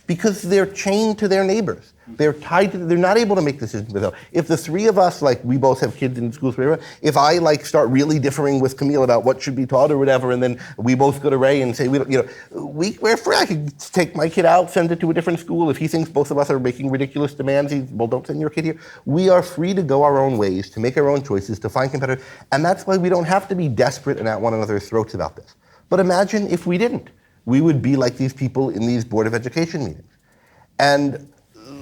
because they're chained to their neighbors. They're tied to, they're not able to make decisions themselves. If the three of us, like we both have kids in schools, if I like start really differing with Camille about what should be taught or whatever, and then we both go to Ray and say, we're free. I could take my kid out, send it to a different school. If he thinks both of us are making ridiculous demands, don't send your kid here. We are free to go our own ways, to make our own choices, to find competitors. And that's why we don't have to be desperate and at one another's throats about this. But imagine if we didn't. We would be like these people in these Board of Education meetings. And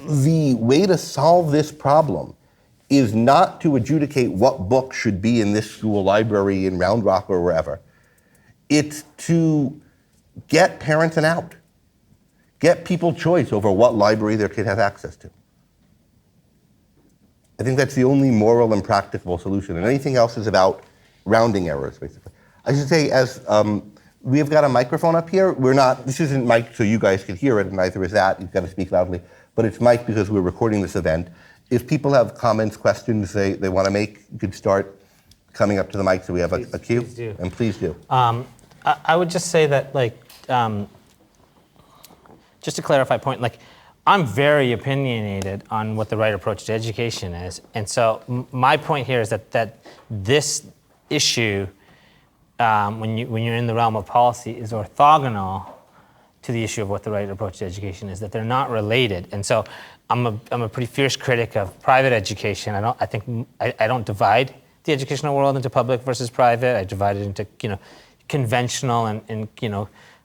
the way to solve this problem is not to adjudicate what book should be in this school library in Round Rock or wherever. It's to get parents an out. Get people choice over what library their kid has access to. I think that's the only moral and practicable solution. And anything else is about rounding errors, basically. I should say, as we've got a microphone up here. This isn't mic'd so you guys can hear it, and neither is that. You've got to speak loudly. But it's mic'd because we're recording this event. If people have comments, questions they want to make, you could start coming up to the mic so we have a queue. Please do. And please do. I would just say that, just to clarify a point, I'm very opinionated on what the right approach to education is. And so my point here is that this issue, when you're in the realm of policy, is orthogonal to the issue of what the right approach to education is, that they're not related. And so I'm a pretty fierce critic of private education. I don't divide the educational world into public versus private. I divide it into conventional and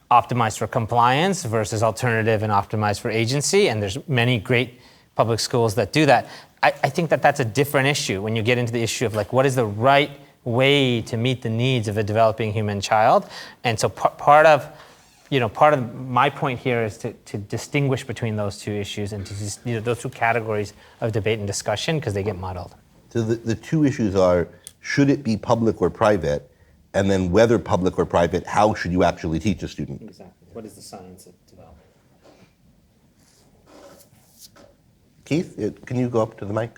optimized for compliance versus alternative and optimized for agency. And there's many great public schools that do that. I think that that's a different issue when you get into the issue of what is the right way to meet the needs of a developing human child. And so part of my point here is to distinguish between those two issues and to those two categories of debate and discussion, because they get muddled. So the two issues are, should it be public or private? And then whether public or private, how should you actually teach a student? Exactly. What is the science of development? Keith, can you go up to the mic?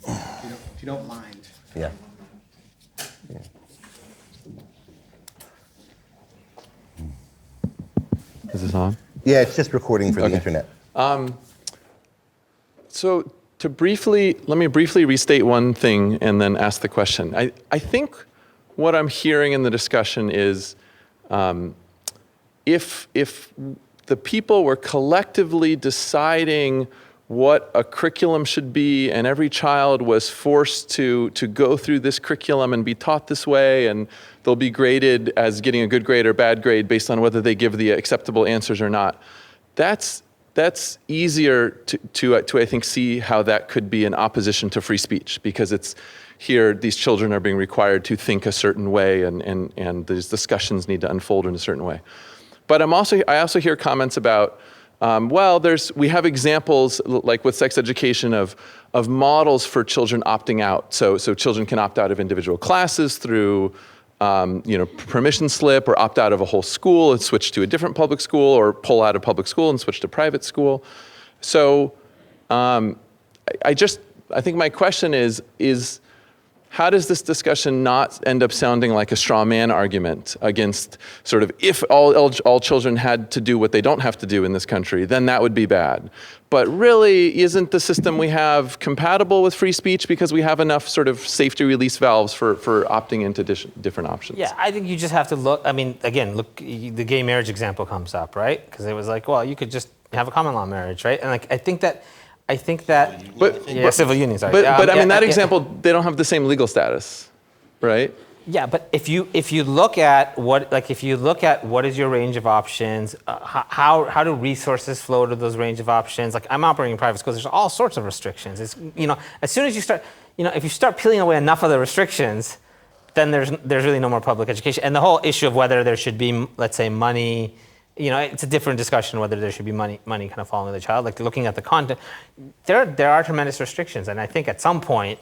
If you don't mind. Yeah. Is this on? Yeah, it's just recording for the Okay. internet. So let me briefly restate one thing and then ask the question. I think what I'm hearing in the discussion is if the people were collectively deciding what a curriculum should be, and every child was forced to go through this curriculum and be taught this way, and they'll be graded as getting a good grade or bad grade based on whether they give the acceptable answers or not. That's easier to I think see how that could be in opposition to free speech, because it's here these children are being required to think a certain way, and these discussions need to unfold in a certain way. But I also hear comments about we have examples like with sex education of models for children opting out. So children can opt out of individual classes through permission slip, or opt out of a whole school and switch to a different public school, or pull out of public school and switch to private school. So I think my question is how does this discussion not end up sounding like a straw man argument against sort of, if all children had to do what they don't have to do in this country, then that would be bad. But really, isn't the system we have compatible with free speech because we have enough sort of safety release valves for opting into different options? Yeah, I think you just have to look, I mean, again, look, the gay marriage example comes up, right? Because it was like, well, you could just have a common law marriage, right? And like, I think that, civil union, sorry. But I mean, that example, they don't have the same legal status, right? Yeah, but if you look at what is your range of options, how do resources flow to those range of options? Like, I'm operating in private schools, there's all sorts of restrictions. It's, as soon as you start, if you start peeling away enough of the restrictions, then there's really no more public education. And the whole issue of whether there should be, let's say, money, it's a different discussion whether there should be money kind of following the child. Like, looking at the content, there are tremendous restrictions, and I think at some point,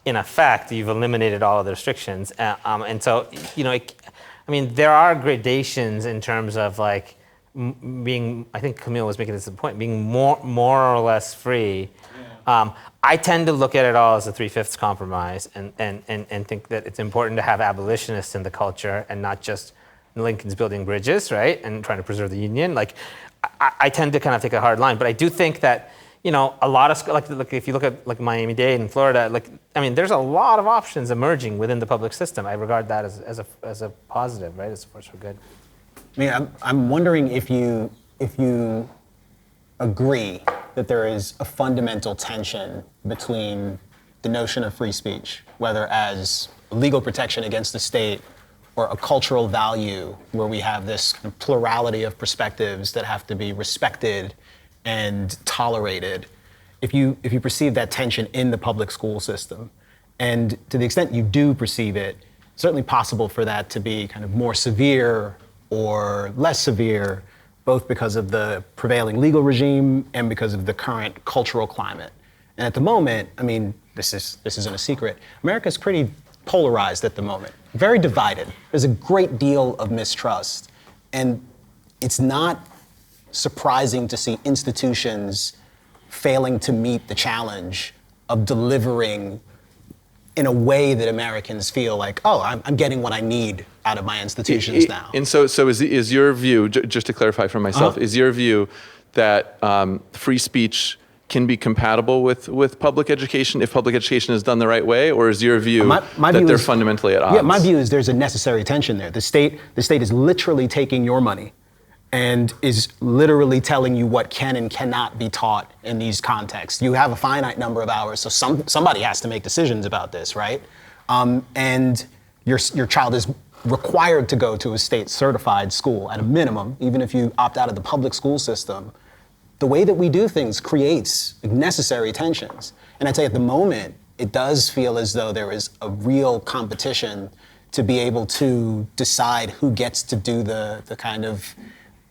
in effect, you've eliminated all of the restrictions, and so there are gradations in terms of like being. I think Camille was making this point, being more or less free. Yeah. I tend to look at it all as a 3/5 compromise, and think that it's important to have abolitionists in the culture and not just Lincoln's building bridges, right, and trying to preserve the Union. Like, I tend to kind of take a hard line, but I do think that, a lot of, like if you look at like Miami-Dade in Florida, there's a lot of options emerging within the public system. I regard that as a positive, right, as a force for good. I mean, I'm wondering if you agree that there is a fundamental tension between the notion of free speech, whether as legal protection against the state or a cultural value where we have this plurality of perspectives that have to be respected and tolerated, if you perceive that tension in the public school system. And to the extent you do perceive it, it's certainly possible for that to be kind of more severe or less severe, both because of the prevailing legal regime and because of the current cultural climate. And at the moment, I mean, this isn't a secret, America's pretty polarized at the moment, very divided. There's a great deal of mistrust. And it's not surprising to see institutions failing to meet the challenge of delivering in a way that Americans feel like, oh, I'm getting what I need out of my institutions now. And so is your view, just to clarify for myself, is your view that free speech can be compatible with public education if public education is done the right way, or is your view my that view they're is, fundamentally at odds? Yeah, my view is there's a necessary tension there. The state is literally taking your money and is literally telling you what can and cannot be taught in these contexts. You have a finite number of hours, so somebody has to make decisions about this, right? And your child is required to go to a state certified school at a minimum, even if you opt out of the public school system. The way that we do things creates necessary tensions. And I'd say at the moment, it does feel as though there is a real competition to be able to decide who gets to do the kind of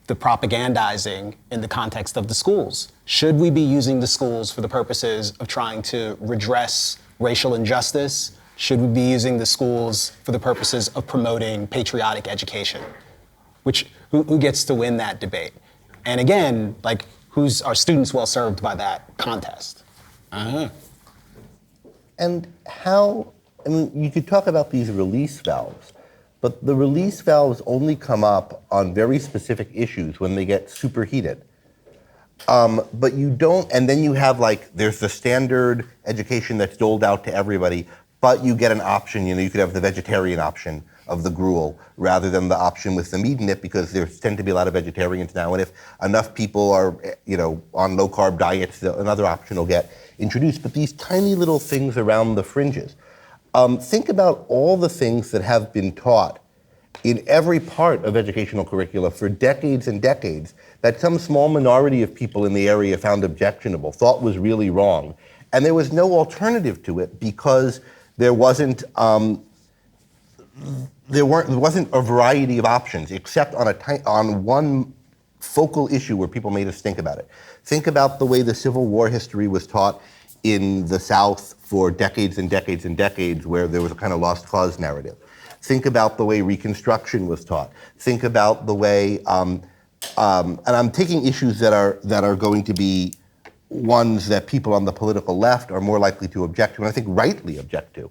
the propagandizing in the context of the schools. Should we be using the schools for the purposes of trying to redress racial injustice? Should we be using the schools for the purposes of promoting patriotic education? Who gets to win that debate? And again, like, are students well served by that contest? And you could talk about these release valves, but the release valves only come up on very specific issues when they get superheated. But you don't, and then you have there's the standard education that's doled out to everybody, but you get an option, you could have the vegetarian option of the gruel rather than the option with the meat in it, because there tend to be a lot of vegetarians now, and if enough people are on low carb diets, another option will get introduced. But these tiny little things around the fringes, think about all the things that have been taught in every part of educational curricula for decades and decades that some small minority of people in the area found objectionable, thought was really wrong, and there was no alternative to it because there wasn't a variety of options except on one focal issue where people made us think about it. Think about the way the Civil War history was taught in the South for decades and decades and decades, where there was a kind of lost cause narrative. Think about the way Reconstruction was taught. Think about the way, and I'm taking issues that are going to be ones that people on the political left are more likely to object to, and I think rightly object to,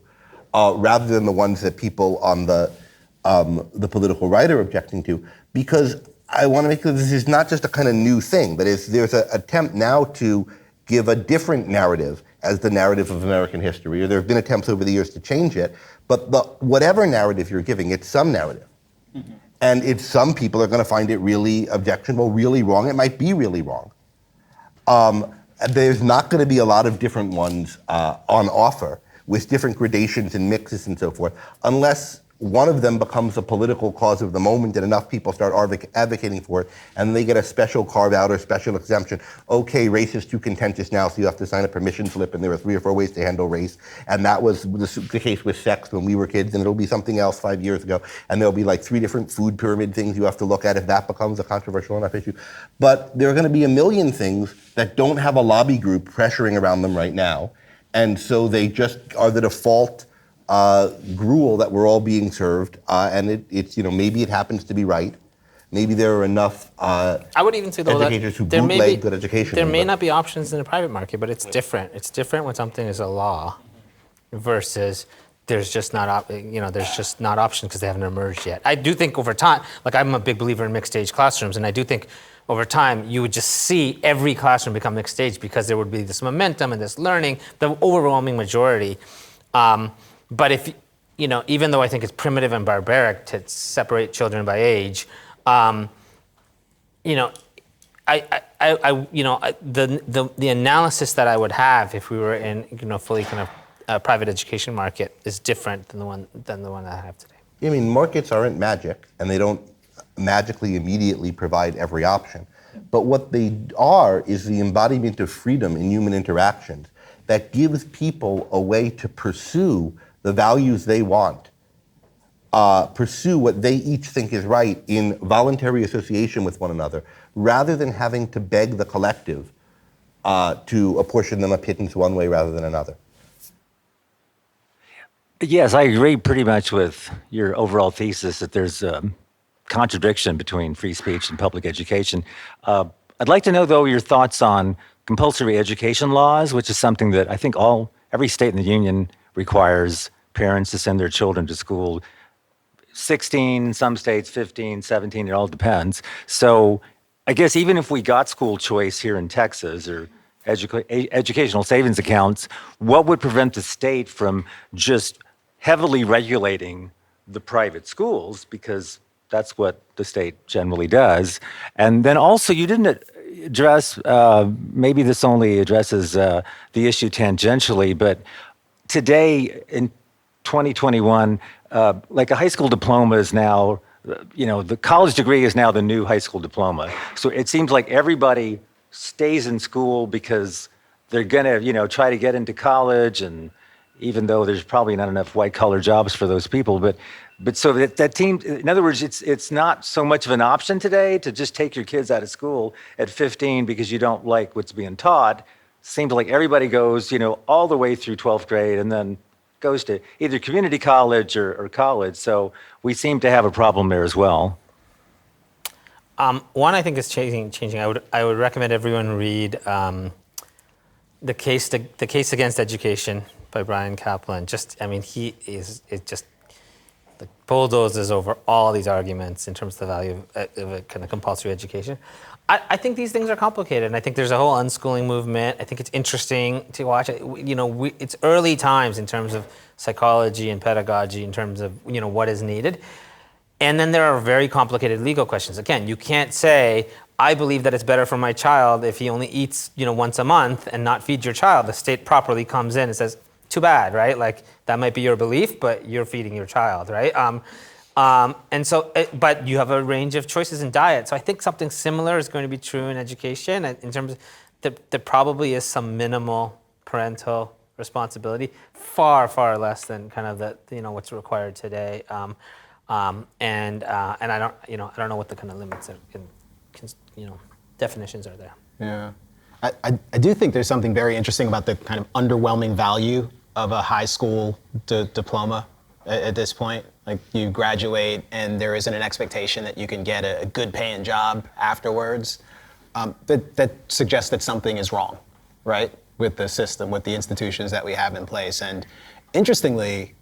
rather than the ones that people on the political right are objecting to, because I want to make clear this is not just a kind of new thing, but there's an attempt now to give a different narrative as the narrative of American history, or there have been attempts over the years to change it, but whatever narrative you're giving, it's some narrative. Mm-hmm. And some people are going to find it really objectionable, really wrong. It might be really wrong. There's not going to be a lot of different ones on offer with different gradations and mixes and so forth, unless one of them becomes a political cause of the moment and enough people start advocating for it, and they get a special carve-out or special exemption. Okay, race is too contentious now, so you have to sign a permission slip, and there are 3 or 4 ways to handle race. And that was the case with sex when we were kids, and it'll be something else 5 years ago. And there'll be like 3 different food pyramid things you have to look at if that becomes a controversial enough issue. But there are going to be a million things that don't have a lobby group pressuring around them right now. And so they just are the default gruel that we're all being served, and it's maybe it happens to be right. Maybe there are enough I would even say, though, educators who there bootleg good education. There may not be options in the private market, but it's different. It's different when something is a law versus there's just not options because they haven't emerged yet. I do think over time, like I'm a big believer in mixed age classrooms, and I do think over time you would just see every classroom become mixed age because there would be this momentum and this learning, the overwhelming majority. But if, even though I think it's primitive and barbaric to separate children by age, the analysis that I would have if we were in, fully kind of private education market is different than the one that I have today. I mean, markets aren't magic, and they don't magically immediately provide every option. But what they are is the embodiment of freedom in human interactions that gives people a way to pursue the values they want, pursue what they each think is right in voluntary association with one another, rather than having to beg the collective to apportion them a pittance one way rather than another. Yes, I agree pretty much with your overall thesis that there's a contradiction between free speech and public education. I'd like to know, though, your thoughts on compulsory education laws, which is something that I think every state in the union requires parents to send their children to school. 16, in some states, 15, 17, it all depends. So I guess even if we got school choice here in Texas or educational savings accounts, what would prevent the state from just heavily regulating the private schools, because that's what the state generally does. And then also you didn't address, maybe this only addresses the issue tangentially, but today in 2021, like a high school diploma is now, the college degree is now the new high school diploma. So it seems like everybody stays in school because they're gonna, try to get into college, and even though there's probably not enough white collar jobs for those people, but so that team, in other words, it's not so much of an option today to just take your kids out of school at 15 because you don't like what's being taught. Seems like everybody goes, all the way through 12th grade and then goes to either community college or college. So we seem to have a problem there as well. One I think is changing. I would recommend everyone read the case against education by Brian Kaplan. He just bulldozes over all these arguments in terms of the value of a kind of compulsory education. I think these things are complicated, and I think there's a whole unschooling movement. I think it's interesting to watch it. It's early times in terms of psychology and pedagogy, in terms of what is needed. And then there are very complicated legal questions. Again, you can't say, I believe that it's better for my child if he only eats once a month and not feed your child. The state properly comes in and says, too bad, right? Like, that might be your belief, but you're feeding your child, right? But you have a range of choices in diet. So I think something similar is going to be true in education, in terms of there probably is some minimal parental responsibility, far, far less than kind of what's required today. And I don't know what the kind of limits definitions are there. Yeah. I do think there's something very interesting about the kind of underwhelming value of a high school diploma at this point. Like you graduate and there isn't an expectation that you can get a good paying job afterwards. That suggests that something is wrong, right? With the system, with the institutions that we have in place. And interestingly,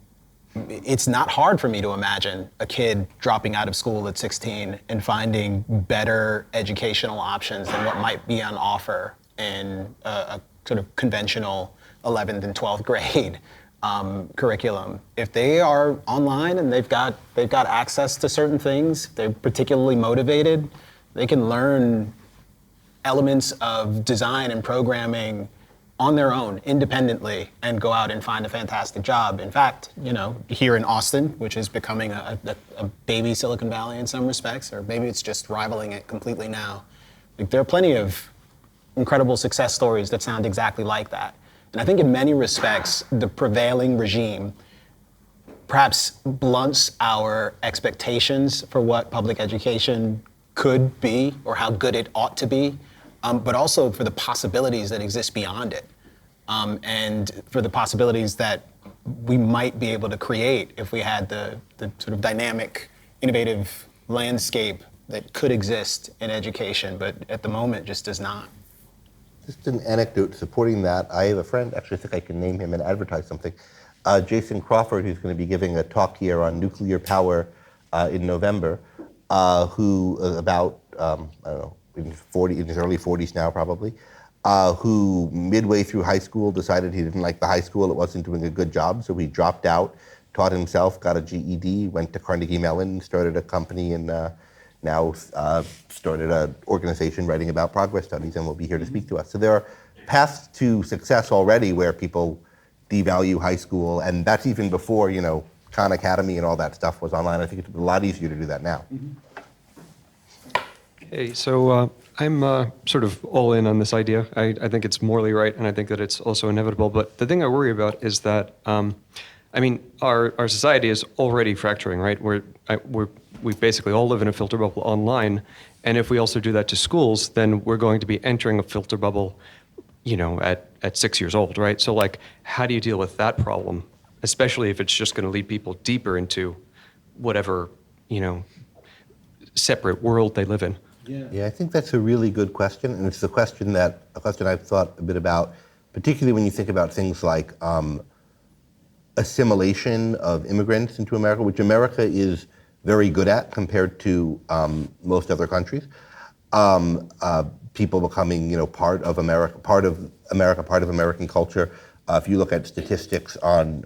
it's not hard for me to imagine a kid dropping out of school at 16 and finding better educational options than what might be on offer in a sort of conventional 11th and 12th grade curriculum. If they are online and they've got access to certain things, they're particularly motivated, they can learn elements of design and programming on their own, independently, and go out and find a fantastic job. In fact, here in Austin, which is becoming a baby Silicon Valley in some respects, or maybe it's just rivaling it completely now, like, there are plenty of incredible success stories that sound exactly like that. And I think in many respects, the prevailing regime perhaps blunts our expectations for what public education could be or how good it ought to be, but also for the possibilities that exist beyond it, and for the possibilities that we might be able to create if we had the sort of dynamic, innovative landscape that could exist in education, but at the moment just does not. Just an anecdote supporting that. I have a friend, actually I think I can name him and advertise something, Jason Crawford, who's going to be giving a talk here on nuclear power in November, who about, I don't know, in his early 40s now probably, who midway through high school decided he didn't like the high school, it wasn't doing a good job, so he dropped out, taught himself, got a GED, went to Carnegie Mellon, started a company, and now started an organization writing about progress studies, and will be here to speak to us. So there are paths to success already where people devalue high school, and that's even before, Khan Academy and all that stuff was online. I think it's a lot easier to do that now. Hey, so I'm sort of all in on this idea. I think it's morally right, and I think that it's also inevitable. But the thing I worry about is that, our society is already fracturing, right? We basically all live in a filter bubble online, and if we also do that to schools, then we're going to be entering a filter bubble, at 6 years old, right? So, how do you deal with that problem, especially if it's just going to lead people deeper into whatever, separate world they live in? Yeah, I think that's a really good question, and it's a question I've thought a bit about, particularly when you think about things like assimilation of immigrants into America, which America is very good at compared to most other countries. People becoming, part of America, part of American culture. If you look at statistics on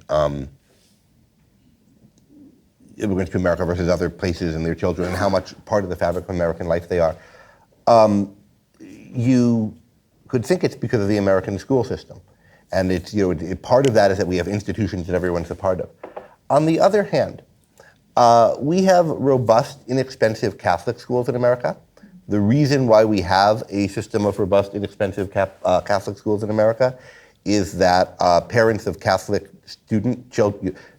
immigrants to America versus other places and their children, and how much part of the fabric of American life they are, you could think it's because of the American school system. And it's, part of that is that we have institutions that everyone's a part of. On the other hand, we have robust, inexpensive Catholic schools in America. The reason why we have a system of robust, inexpensive Catholic schools in America is that parents of Catholic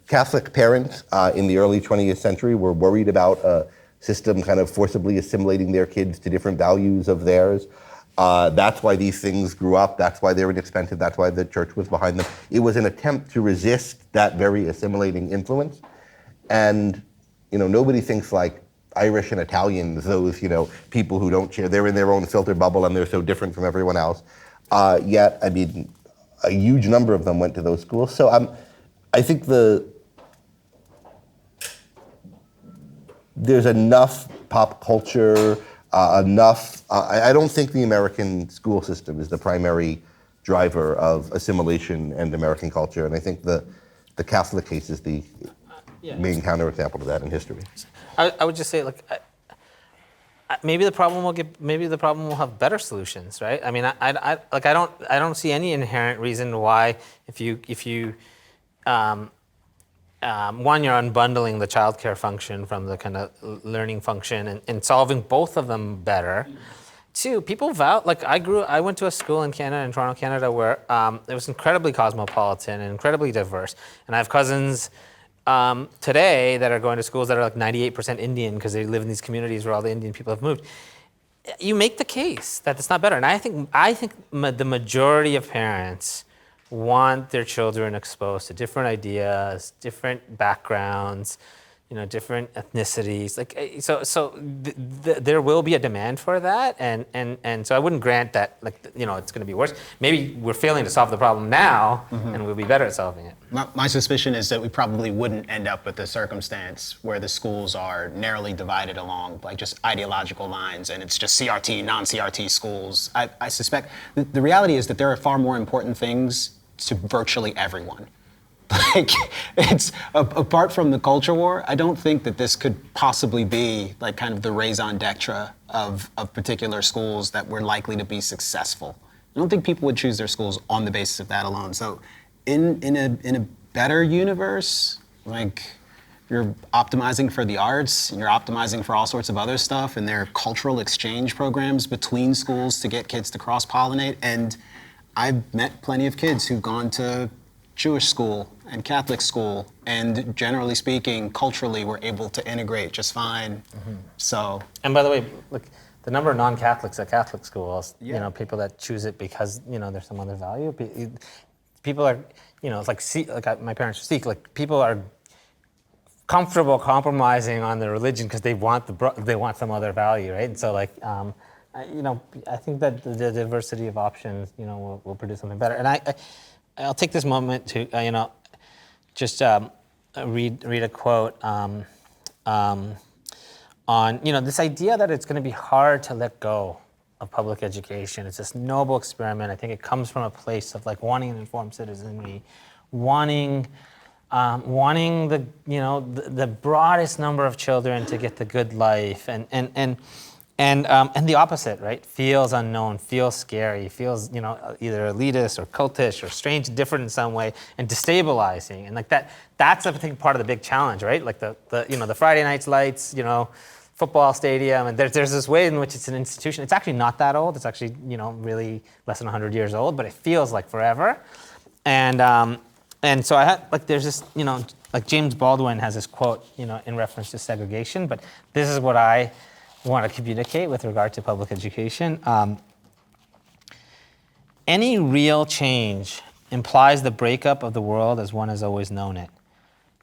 Catholic parents in the early 20th century were worried about a system kind of forcibly assimilating their kids to different values of theirs. That's why these things grew up. That's why they were inexpensive. That's why the church was behind them. It was an attempt to resist that very assimilating influence. And, nobody thinks like Irish and Italians, those, people who don't share, they're in their own filter bubble and they're so different from everyone else. Yet, a huge number of them went to those schools. So I think there's enough pop culture, I don't think the American school system is the primary driver of assimilation and American culture, and I think the Catholic case is the main counterexample to that in history. I would just say, maybe the problem will have better solutions, right? I don't see any inherent reason why if you one, you're unbundling the childcare function from the kind of learning function and solving both of them better. Two, people I went to a school in Canada, in Toronto, Canada, where it was incredibly cosmopolitan and incredibly diverse. And I have cousins today that are going to schools that are 98% Indian because they live in these communities where all the Indian people have moved. you make the case that it's not better. And I think the majority of parents want their children exposed to different ideas, different backgrounds, different ethnicities. Like there will be a demand for that, and so I wouldn't grant that it's going to be worse. Maybe we're failing to solve the problem now, and we'll be better at solving it. My suspicion is that we probably wouldn't end up with a circumstance where the schools are narrowly divided along like just ideological lines, and it's just CRT, non-CRT schools. I suspect the reality is that there are far more important things to virtually everyone. Like, it's apart from the culture war, I don't think that this could possibly be like kind of the raison d'etre of particular schools that were likely to be successful. I don't think people would choose their schools on the basis of that alone. So in a better universe, like you're optimizing for the arts and you're optimizing for all sorts of other stuff, and there are cultural exchange programs between schools to get kids to cross-pollinate. And I've met plenty of kids who've gone to Jewish school and Catholic school, and generally speaking, culturally, we're able to integrate just fine. So. And by the way, look, the number of non-Catholics at Catholic schools, people that choose it because there's some other value. People are, it's like my parents are Sikh. Like people are comfortable compromising on their religion because they want some other value, right? And so I think that the diversity of options, will produce something better. And I'll take this moment to, just read a quote on, this idea that it's going to be hard to let go of public education. It's this noble experiment. I think it comes from a place of like wanting an informed citizenry, wanting the broadest number of children to get the good life, and the opposite, right? Feels unknown, feels scary, feels either elitist or cultish or strange, different in some way, and destabilizing. And like that's I think part of the big challenge, right? Like the Friday night's lights, football stadium, and there's this way in which it's an institution. It's actually not that old. It's actually really less than 100 years old, but it feels like forever. And so I had there's this like James Baldwin has this quote in reference to segregation, but this is what I want to communicate with regard to public education. Any real change implies the breakup of the world as one has always known it,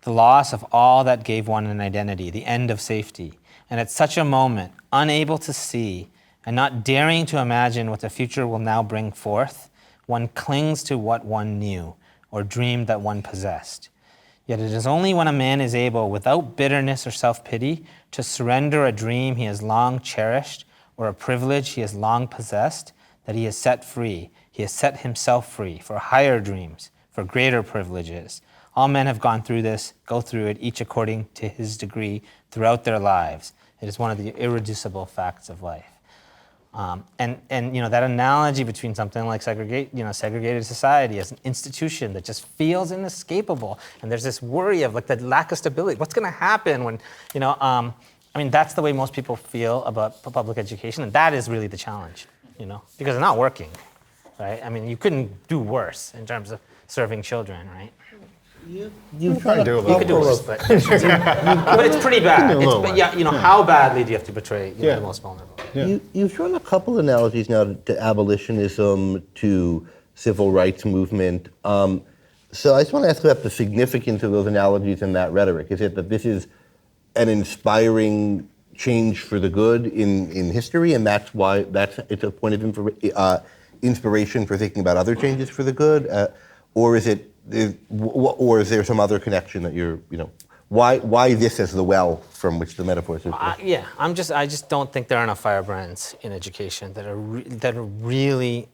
the loss of all that gave one an identity, the end of safety. And at such a moment, unable to see and not daring to imagine what the future will now bring forth, one clings to what one knew or dreamed that one possessed. Yet it is only when a man is able, without bitterness or self-pity, to surrender a dream he has long cherished or a privilege he has long possessed, that he is set free. He has set himself free for higher dreams, for greater privileges. All men have gone through this, go through it, each according to his degree, throughout their lives. It is one of the irreducible facts of life. And that analogy between something like segregated society as an institution that just feels inescapable, and there's this worry of like the lack of stability. What's going to happen when, that's the way most people feel about public education, and that is really the challenge, because it's not working, right? I mean, you couldn't do worse in terms of serving children, right? You can do a little You could do worse, but it's pretty bad. How badly do you have to betray the most vulnerable? Yeah. You've shown a couple analogies now to abolitionism, to civil rights movement. So I just want to ask about the significance of those analogies and that rhetoric. Is it that this is an inspiring change for the good in history, and that's why it's a point of inspiration for thinking about other changes for the good, or is there some other connection that why this as the well from which the metaphors are? I just don't think there are enough firebrands in education that are really,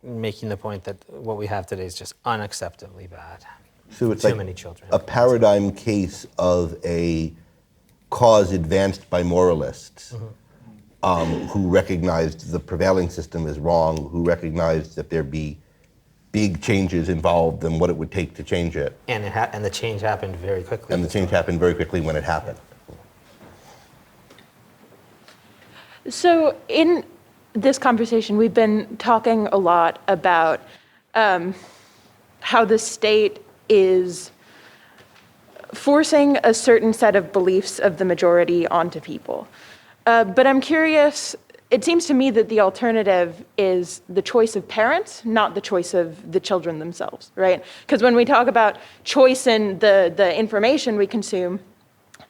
making the point that what we have today is just unacceptably bad. So it's too like many children. A paradigm case of a cause advanced by moralists who recognized the prevailing system is wrong, who recognized that there be big changes involved and what it would take to change it. And the change happened very quickly. And the change happened very quickly when it happened. So in this conversation, we've been talking a lot about how the state is forcing a certain set of beliefs of the majority onto people. But I'm curious, it seems to me that the alternative is the choice of parents, not the choice of the children themselves, right? Because when we talk about choice in the information we consume,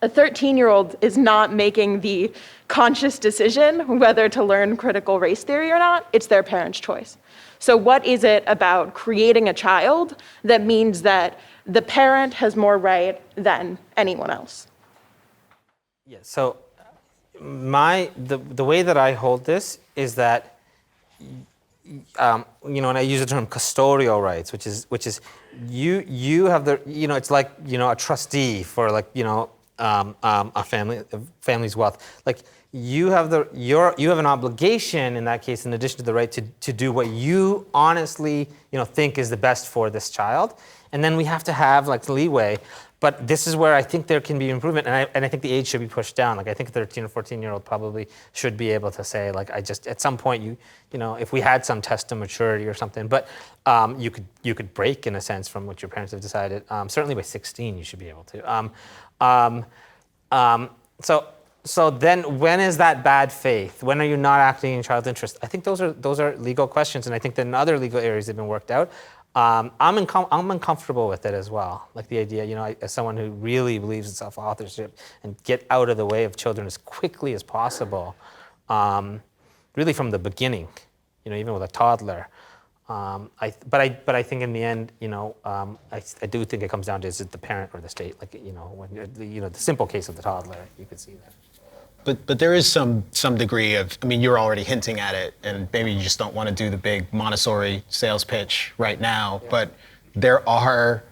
a 13-year-old is not making the conscious decision whether to learn critical race theory or not. It's their parents' choice. So what is it about creating a child that means that the parent has more right than anyone else? Yeah, so the way that I hold this is that, and I use the term custodial rights, which is you have the, it's like, a trustee for like, a family's wealth. Like you have an obligation in that case, in addition to the right to do what you honestly, think is the best for this child. And then we have to have like leeway. But this is where I think there can be improvement, and I think the age should be pushed down. Like I think a 13 or 14-year-old probably should be able to say, like, at some point if we had some test of maturity or something, but you could break in a sense from what your parents have decided. Certainly by 16 you should be able to. So then when is that bad faith? When are you not acting in child's interest? I think those are legal questions, and I think that in other legal areas they've been worked out. I'm uncomfortable with it as well. Like the idea, as someone who really believes in self-authorship and get out of the way of children as quickly as possible, really from the beginning, even with a toddler. But I think in the end, I do think it comes down to, is it the parent or the state? Like, when the simple case of the toddler, you could see that. But there is some degree of, you're already hinting at it, and maybe you just don't want to do the big Montessori sales pitch right now, but there are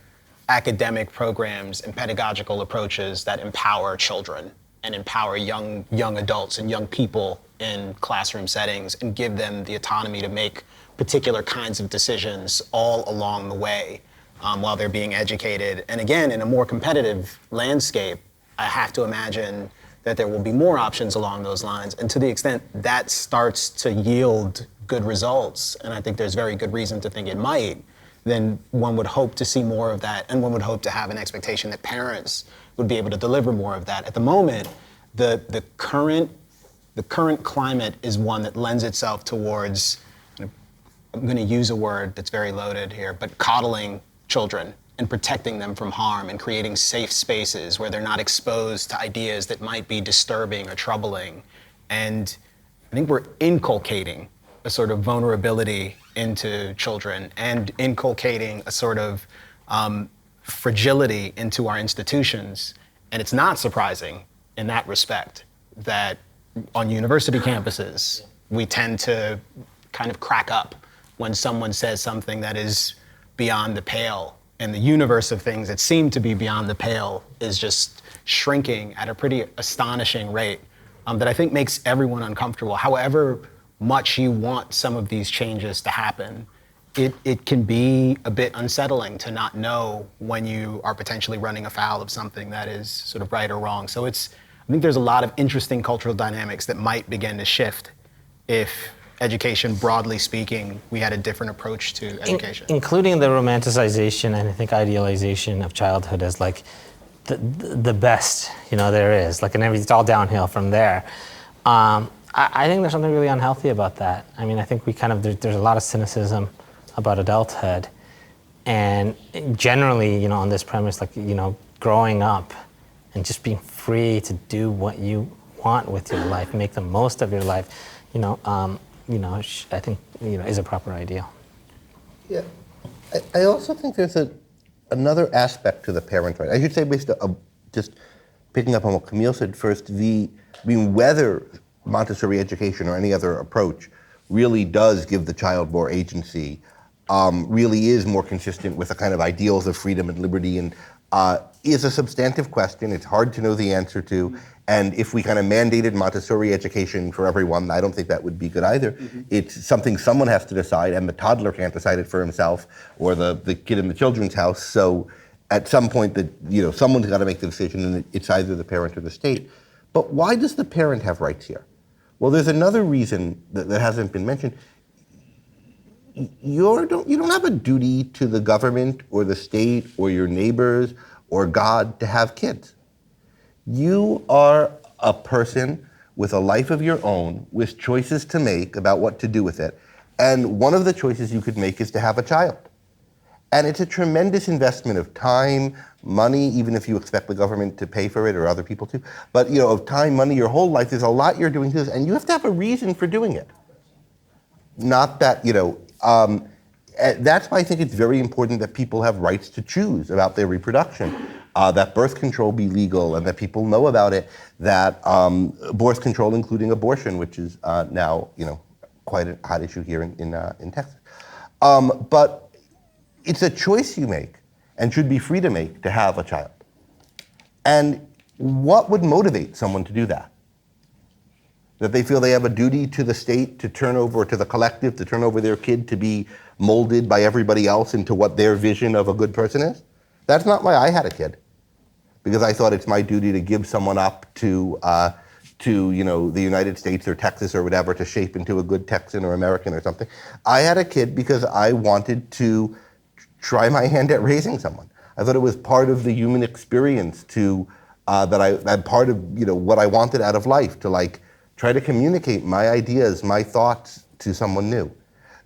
academic programs and pedagogical approaches that empower children and empower young adults and young people in classroom settings and give them the autonomy to make particular kinds of decisions all along the way while they're being educated. And again, in a more competitive landscape, I have to imagine that there will be more options along those lines. And to the extent that starts to yield good results, and I think there's very good reason to think it might, then one would hope to see more of that, and one would hope to have an expectation that parents would be able to deliver more of that. At the moment, the current climate is one that lends itself towards, I'm going to use a word that's very loaded here, but coddling children and protecting them from harm and creating safe spaces where they're not exposed to ideas that might be disturbing or troubling. And I think we're inculcating a sort of vulnerability into children and inculcating a sort of fragility into our institutions. And it's not surprising in that respect that on university campuses, we tend to kind of crack up when someone says something that is beyond the pale. And the universe of things that seem to be beyond the pale is just shrinking at a pretty astonishing rate that I think makes everyone uncomfortable. However much you want some of these changes to happen, it can be a bit unsettling to not know when you are potentially running afoul of something that is sort of right or wrong. So I think there's a lot of interesting cultural dynamics that might begin to shift if education, broadly speaking, we had a different approach to education. Including the romanticization and I think idealization of childhood as like the best, there is. Like, and it's all downhill from there. I think there's something really unhealthy about that. I think we there's a lot of cynicism about adulthood. And generally, on this premise, like, growing up and just being free to do what you want with your life, make the most of your life, I think, is a proper ideal. Yeah. I also think there's another aspect to the parent right. I should say, just picking up on what Camille said first, whether Montessori education or any other approach really does give the child more agency, really is more consistent with the kind of ideals of freedom and liberty, and is a substantive question. It's hard to know the answer to. And if we kind of mandated Montessori education for everyone, I don't think that would be good either. Mm-hmm. It's something someone has to decide, and the toddler can't decide it for himself, or the kid in the children's house. So at some point, someone's got to make the decision, and it's either the parent or the state. But why does the parent have rights here? Well, there's another reason that hasn't been mentioned. You don't have a duty to the government or the state or your neighbors or God to have kids. You are a person with a life of your own, with choices to make about what to do with it. And one of the choices you could make is to have a child. And it's a tremendous investment of time, money, even if you expect the government to pay for it or other people to. But of time, money, your whole life, there's a lot you're doing to this, and you have to have a reason for doing it. Not that, that's why I think it's very important that people have rights to choose about their reproduction, that birth control be legal, and that people know about it, that birth control, including abortion, which is now, quite a hot issue here in Texas. But it's a choice you make and should be free to make to have a child. And what would motivate someone to do that? That they feel they have a duty to the state to turn over, to the collective, to turn over their kid to be molded by everybody else into what their vision of a good person is? That's not why I had a kid. Because I thought it's my duty to give someone up to the United States or Texas or whatever to shape into a good Texan or American or something. I had a kid because I wanted to try my hand at raising someone. I thought it was part of the human experience that part of what I wanted out of life, to try to communicate my ideas, my thoughts to someone new.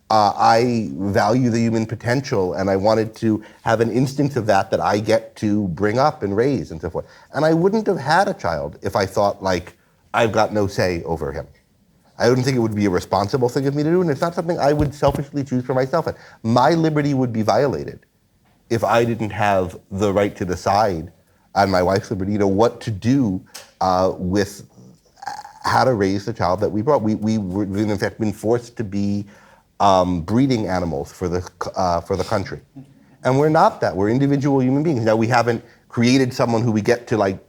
I value the human potential, and I wanted to have an instance of that I get to bring up and raise and so forth. And I wouldn't have had a child if I thought I've got no say over him. I wouldn't think it would be a responsible thing of me to do, and it's not something I would selfishly choose for myself. And my liberty would be violated if I didn't have the right to decide, and my wife's liberty, what to do with how to raise the child that we brought. We've in fact been forced to be breeding animals for the country, and we're not that. We're individual human beings. Now we haven't created someone who we get to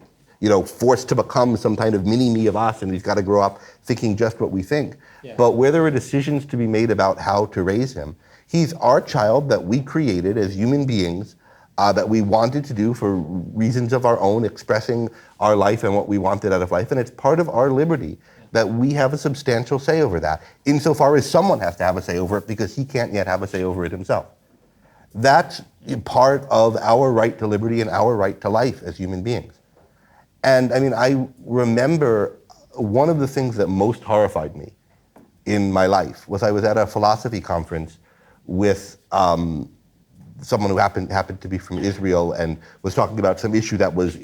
forced to become some kind of mini-me of us, and he's got to grow up thinking just what we think. Yeah. But where there are decisions to be made about how to raise him, he's our child that we created as human beings, that we wanted to do for reasons of our own, expressing our life and what we wanted out of life, and it's part of our liberty that we have a substantial say over that, insofar as someone has to have a say over it because he can't yet have a say over it himself. That's part of our right to liberty and our right to life as human beings. And I remember one of the things that most horrified me in my life was I was at a philosophy conference with someone who happened to be from Israel and was talking about some issue that was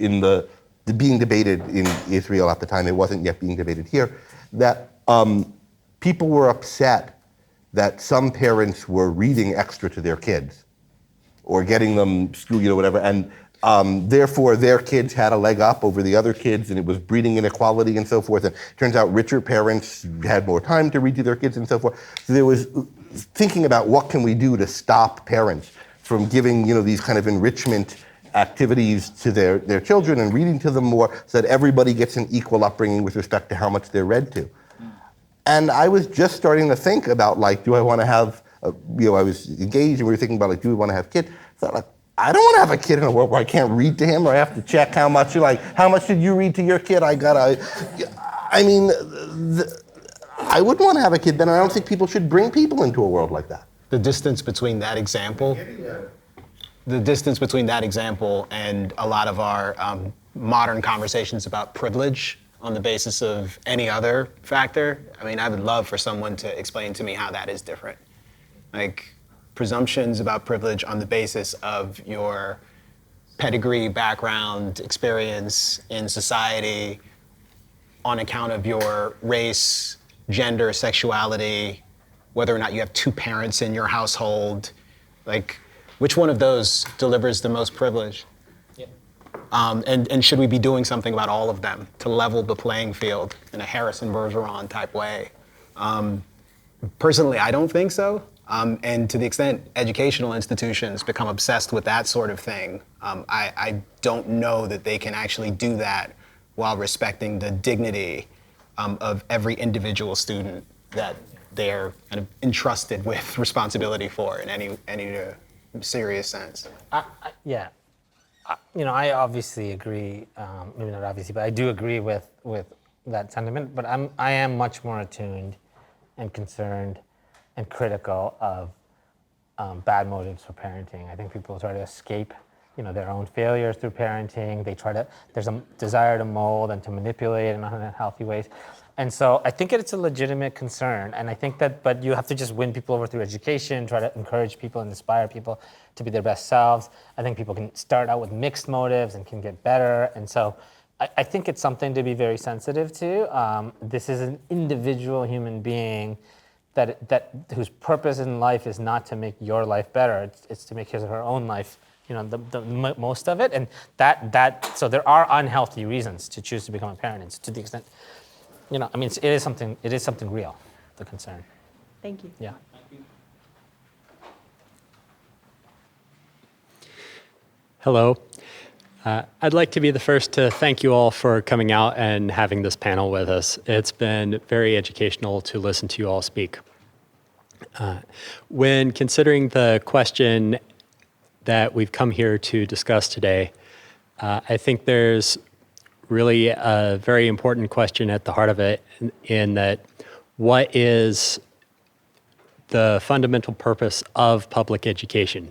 being debated in Israel at the time. It wasn't yet being debated here. That people were upset that some parents were reading extra to their kids or getting them school, whatever, and therefore their kids had a leg up over the other kids, and it was breeding inequality and so forth. And it turns out richer parents had more time to read to their kids and so forth. So there was thinking about what can we do to stop parents from giving these kind of enrichment activities to their children and reading to them more so that everybody gets an equal upbringing with respect to how much they're read to. And I was just starting to think about do I want to have, I was engaged and we were thinking about do we want to have kids? I thought I don't want to have a kid in a world where I can't read to him or I have to check how much how much did you read to your kid? I wouldn't want to have a kid then. I don't think people should bring people into a world like that. The distance between that example and a lot of our modern conversations about privilege on the basis of any other factor, I would love for someone to explain to me how that is different. Presumptions about privilege on the basis of your pedigree, background, experience in society, on account of your race, gender, sexuality, whether or not you have two parents in your household, which one of those delivers the most privilege? Yeah. And should we be doing something about all of them to level the playing field in a Harrison Bergeron type way? Personally, I don't think so. And to the extent educational institutions become obsessed with that sort of thing, I don't know that they can actually do that while respecting the dignity of every individual student that they're kind of entrusted with responsibility for in any serious sense. Yeah. I obviously agree, maybe not obviously, but I do agree with that sentiment, but I am much more attuned and concerned and critical of bad motives for parenting. I think people try to escape, their own failures through parenting. There's a desire to mold and to manipulate in unhealthy ways. And so I think it's a legitimate concern. And I think that, but you have to just win people over through education, try to encourage people and inspire people to be their best selves. I think people can start out with mixed motives and can get better. And so I think it's something to be very sensitive to. This is an individual human being that whose purpose in life is not to make your life better. It's to make his or her own life, the most of it. And so there are unhealthy reasons to choose to become a parent. And to the extent, it is something real, the concern. Thank you. Yeah. Hello. I'd like to be the first to thank you all for coming out and having this panel with us. It's been very educational to listen to you all speak. When considering the question that we've come here to discuss today, I think there's really a very important question at the heart of it, in that what is the fundamental purpose of public education?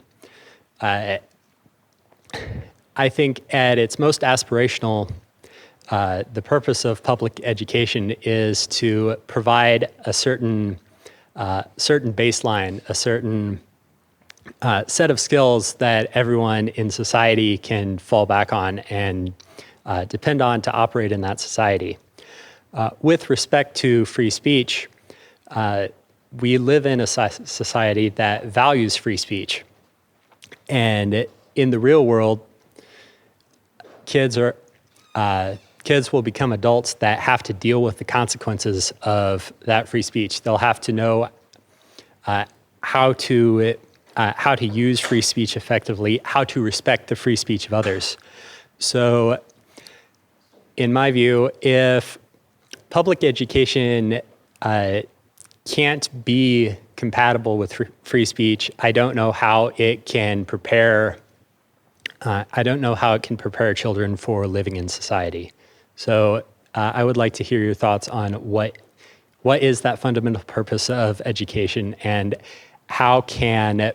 I think at its most aspirational, the purpose of public education is to provide a certain baseline, a certain set of skills that everyone in society can fall back on and depend on to operate in that society. With respect to free speech, we live in a society that values free speech. And in the real world, kids will become adults that have to deal with the consequences of that free speech. They'll have to know how to use free speech effectively, how to respect the free speech of others. So, in my view, if public education can't be compatible with free speech, I don't know how it can prepare. I don't know how it can prepare children for living in society. So I would like to hear your thoughts on what is that fundamental purpose of education, and how can,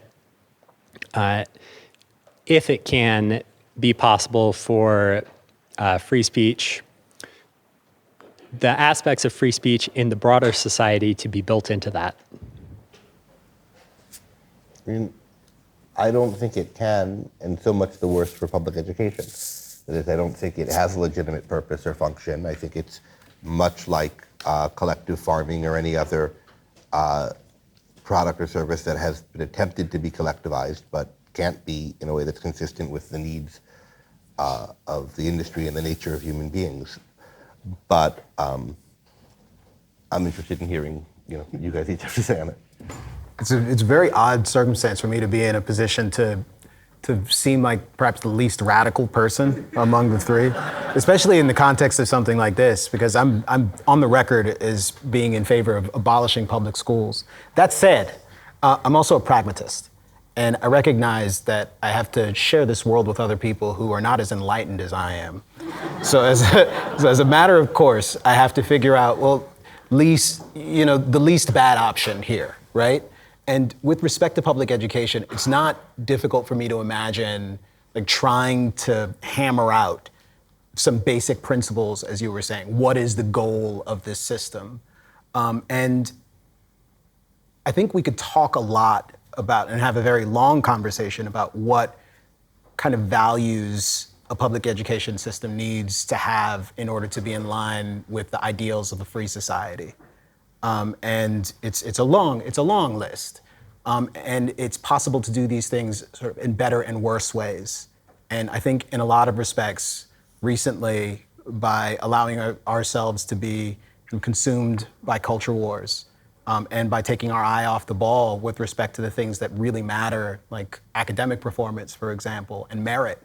if it can be possible for free speech, the aspects of free speech in the broader society to be built into that. I don't think it can, and so much the worse for public education. That is, I don't think it has a legitimate purpose or function. I think it's much like collective farming or any other product or service that has been attempted to be collectivized, but can't be in a way that's consistent with the needs of the industry and the nature of human beings. But I'm interested in hearing you guys each have to say on it. It's a very odd circumstance for me to be in a position to seem like perhaps the least radical person among the three, especially in the context of something like this, because I'm on the record as being in favor of abolishing public schools. That said, I'm also a pragmatist, and I recognize that I have to share this world with other people who are not as enlightened as I am. So as a matter of course, I have to figure out, the least bad option here, right? And with respect to public education, it's not difficult for me to imagine trying to hammer out some basic principles, as you were saying. What is the goal of this system? And I think we could talk a lot about and have a very long conversation about what kind of values a public education system needs to have in order to be in line with the ideals of a free society. And it's a long list. And it's possible to do these things sort of in better and worse ways. And I think in a lot of respects, recently, by allowing ourselves to be consumed by culture wars, and by taking our eye off the ball with respect to the things that really matter, like academic performance, for example, and merit.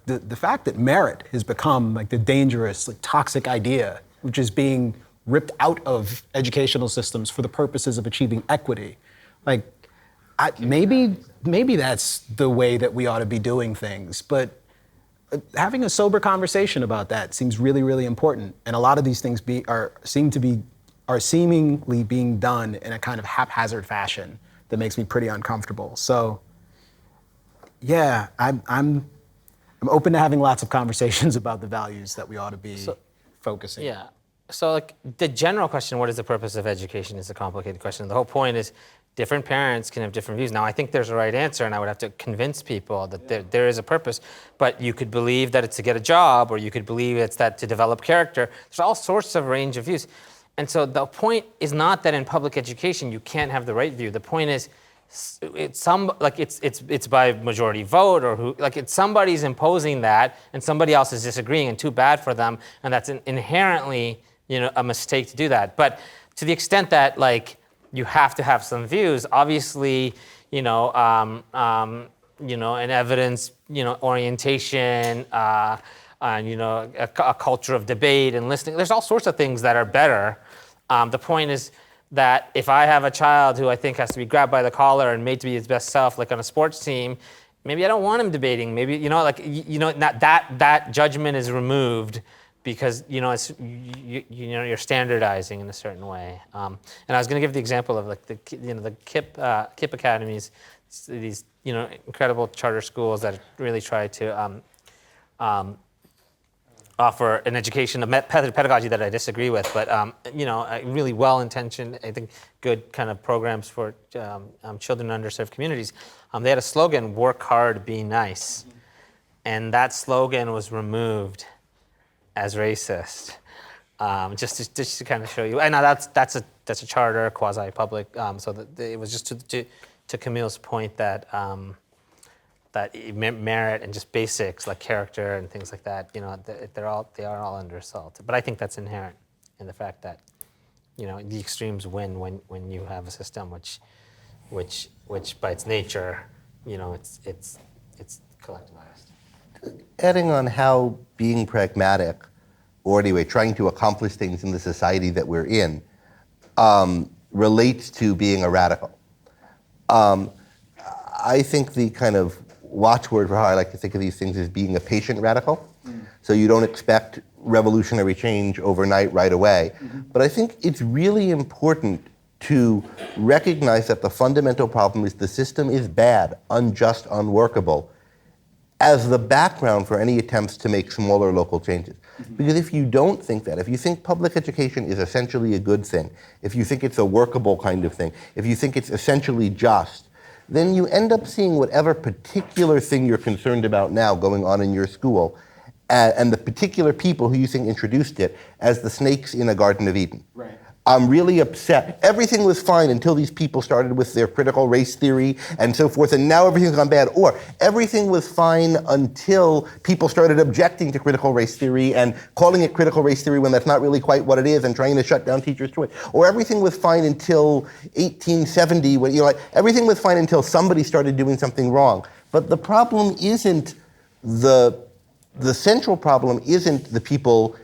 The fact that merit has become the dangerous, toxic idea, which is being ripped out of educational systems for the purposes of achieving equity. Maybe that's the way that we ought to be doing things, but having a sober conversation about that seems really, really important. And a lot of these things are seemingly being done in a kind of haphazard fashion that makes me pretty uncomfortable. So, yeah, I'm open to having lots of conversations about the values that we ought to be focusing on. Yeah. So like the general question, what is the purpose of education, is a complicated question. The whole point is different parents can have different views. Now, I think there's a right answer, and I would have to convince people that there is a purpose, but you could believe that it's to get a job, or you could believe it's that to develop character. There's all sorts of range of views. And so the point is not that in public education you can't have the right view. The point is it's by majority vote, or who, like it's somebody's imposing that and somebody else is disagreeing, and too bad for them, and that's inherently a mistake to do that. But to the extent that like you have to have some views, obviously an evidence orientation, and a culture of debate and listening. There's all sorts of things that are better. The point is that if I have a child who I think has to be grabbed by the collar and made to be his best self, like on a sports team, maybe I don't want him debating. Maybe that judgment is removed because you're standardizing in a certain way. And I was going to give the example of like the KIP academies, these incredible charter schools that really try to offer an education of pedagogy that I disagree with, but really well-intentioned, I think good kind of programs for children in underserved communities. They had a slogan, "Work hard, be nice," and that slogan was removed as racist, just to kind of show you. And now that's a charter, quasi-public, so that it was just to Camille's point that. That merit and just basics like character and things like that, they are all under assault. But I think that's inherent in the fact that, the extremes win when you have a system which by its nature, it's collectivized. Adding on how being pragmatic, or anyway trying to accomplish things in the society that we're in, relates to being a radical. I think the kind of watchword for how I like to think of these things is being a patient radical. So you don't expect revolutionary change overnight right away. But I think it's really important to recognize that the fundamental problem is the system is bad, unjust, unworkable, as the background for any attempts to make smaller local changes. Because if you don't think that, if you think public education is essentially a good thing, if you think it's a workable kind of thing, if you think it's essentially just, then you end up seeing whatever particular thing you're concerned about now going on in your school, and the particular people who you think introduced it as the snakes in a Garden of Eden. Right. I'm really upset. Everything was fine until these people started with their critical race theory and so forth, and now everything's gone bad. Or everything was fine until people started objecting to critical race theory and calling it critical race theory when that's not really quite what it is, and trying to shut down teachers' choice. Or everything was fine until 1870, when everything was fine until somebody started doing something wrong. But the problem isn't the central problem isn't the people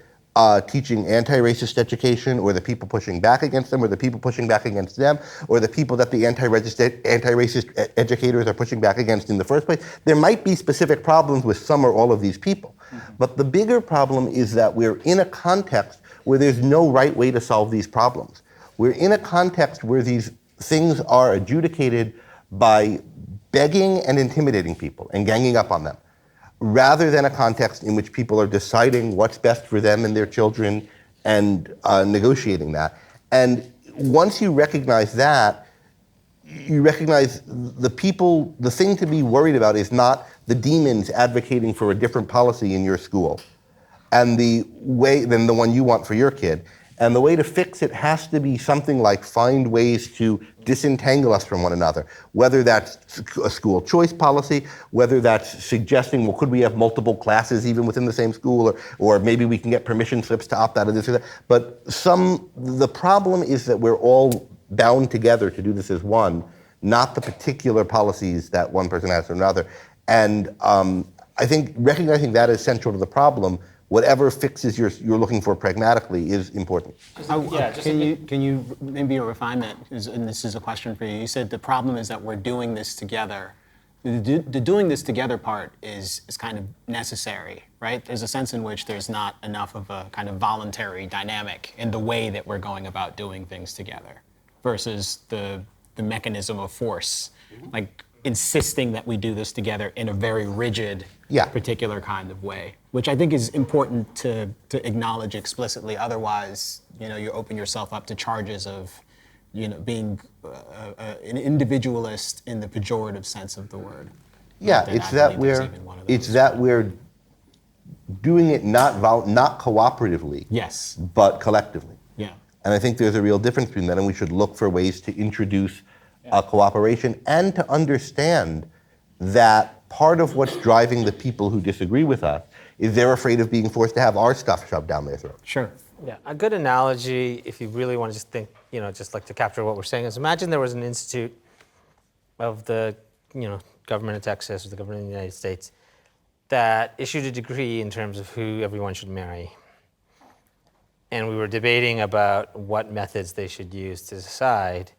teaching anti-racist education, or the people pushing back against them, or the people pushing back against them, or the people that the anti-racist educators are pushing back against in the first place. There might be specific problems with some or all of these people. But the bigger problem is that we're in a context where there's no right way to solve these problems. We're in a context where these things are adjudicated by begging and intimidating people and ganging up on them, rather than a context in which people are deciding what's best for them and their children and negotiating that. And once you recognize that, you recognize the thing to be worried about is not the demons advocating for a different policy in your school and than the one you want for your kid. And the way to fix it has to be something like find ways to disentangle us from one another, whether that's a school choice policy, whether that's suggesting, well, could we have multiple classes even within the same school, or maybe we can get permission slips to opt out of this or that. But the problem is that we're all bound together to do this as one, not the particular policies that one person has or another. And I think recognizing that is central to the problem. Whatever fixes you're looking for pragmatically is important. Can you maybe a refinement, and this is a question for you. You said the problem is that we're doing this together. The doing this together part is kind of necessary, right? There's a sense in which there's not enough of a kind of voluntary dynamic in the way that we're going about doing things together versus the mechanism of force, like insisting that we do this together in a very rigid Yeah. particular kind of way, which I think is important to acknowledge explicitly. Otherwise, you open yourself up to charges of, being an individualist in the pejorative sense of the word. Yeah, Not it's I that believe there's we're even one of it's those, that but- we're doing it not cooperatively, Yes. but collectively. Yeah. And I think there's a real difference between that, and we should look for ways to introduce cooperation and to understand that part of what's driving the people who disagree with us is they're afraid of being forced to have our stuff shoved down their throat. Sure. Yeah, a good analogy, if you really want to just think, just like to capture what we're saying, is imagine there was an institute of the, government of Texas or the government of the United States that issued a decree in terms of who everyone should marry. And we were debating about what methods they should use to decide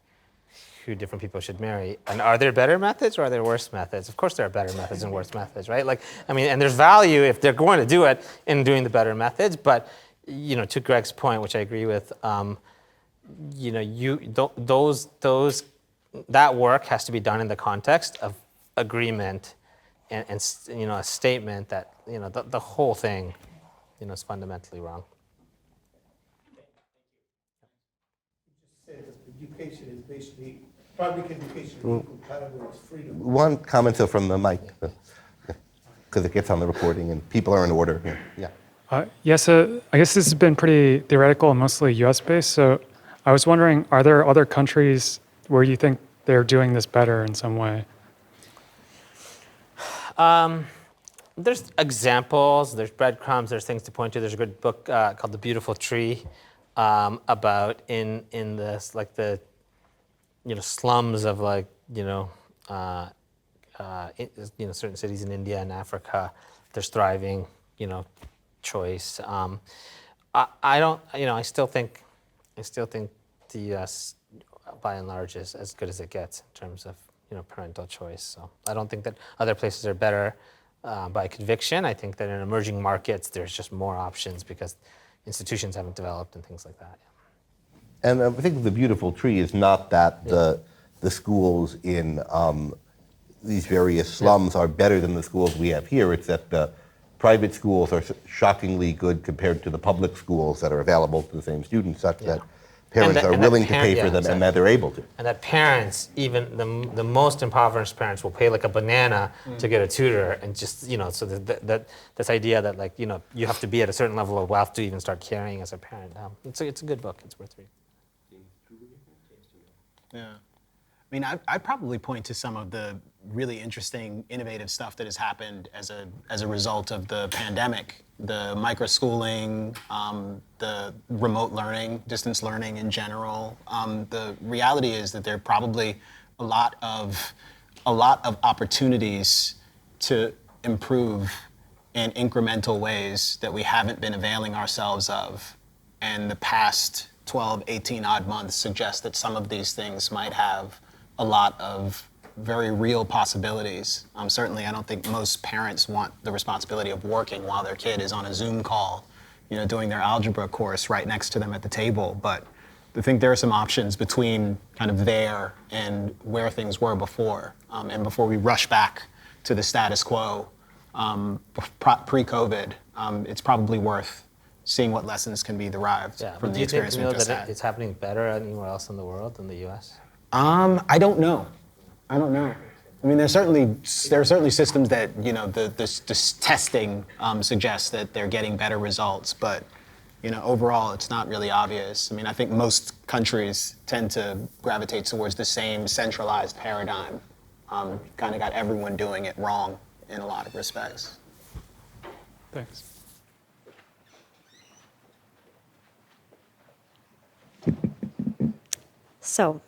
who different people should marry. And are there better methods or are there worse methods? Of course there are better methods and worse methods, right? And there's value if they're going to do it in doing the better methods, but to Greg's point, which I agree with, that work has to be done in the context of agreement and a statement that the whole thing is fundamentally wrong. Education is basically, public education is incompatible with freedom. One comment though from the mic, because it gets on the recording and people are in order here. Yeah. Yes, I guess this has been pretty theoretical and mostly US based. So I was wondering, are there other countries where you think they're doing this better in some way? There's examples, there's breadcrumbs, there's things to point to. There's a good book called The Beautiful Tree about in this the slums of certain cities in India and Africa. There's thriving choice. I still think the U.S. by and large is as good as it gets in terms of parental choice. So I don't think that other places are better by conviction. I think that in emerging markets there's just more options because institutions haven't developed and things like that. Yeah. And I think the beautiful tree is not that the schools in these various slums are better than the schools we have here. It's that the private schools are shockingly good compared to the public schools that are available to the same students, such that parents are willing to pay for them and that they're able to. And that parents, even the most impoverished parents, will pay a banana to get a tutor, and just so that this idea that you have to be at a certain level of wealth to even start caring as a parent. It's a good book. It's worth reading. Yeah. I mean, I'd probably point to some of the really interesting, innovative stuff that has happened as a result of the pandemic. The microschooling, the remote learning, distance learning in general. The reality is that there are probably a lot of opportunities to improve in incremental ways that we haven't been availing ourselves of. And the past 12, 18 odd months suggest that some of these things might have a lot of very real possibilities. Certainly, I don't think most parents want the responsibility of working while their kid is on a Zoom call, doing their algebra course right next to them at the table. But I think there are some options between kind of there and where things were before. And before we rush back to the status quo pre-COVID, it's probably worth seeing what lessons can be derived from the experience we've just had. It's happening better anywhere else in the world than the U.S.? I don't know. I mean, there are certainly systems that this testing suggests that they're getting better results, but overall it's not really obvious. I mean, I think most countries tend to gravitate towards the same centralized paradigm. Kind of got everyone doing it wrong in a lot of respects. Thanks. So,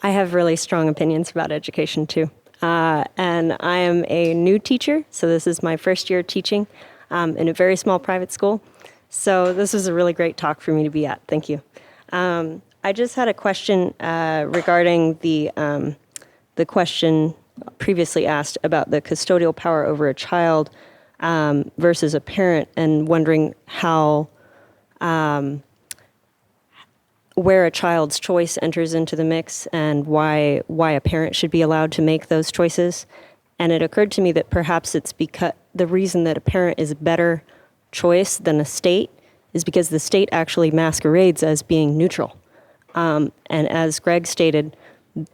I have really strong opinions about education too. And I am a new teacher, so this is my first year teaching in a very small private school. So this was a really great talk for me to be at. Thank you. I just had a question regarding the question previously asked about the custodial power over a child versus a parent, and wondering how where a child's choice enters into the mix and why a parent should be allowed to make those choices. And it occurred to me that perhaps it's because the reason that a parent is a better choice than a state is because the state actually masquerades as being neutral. And as Greg stated,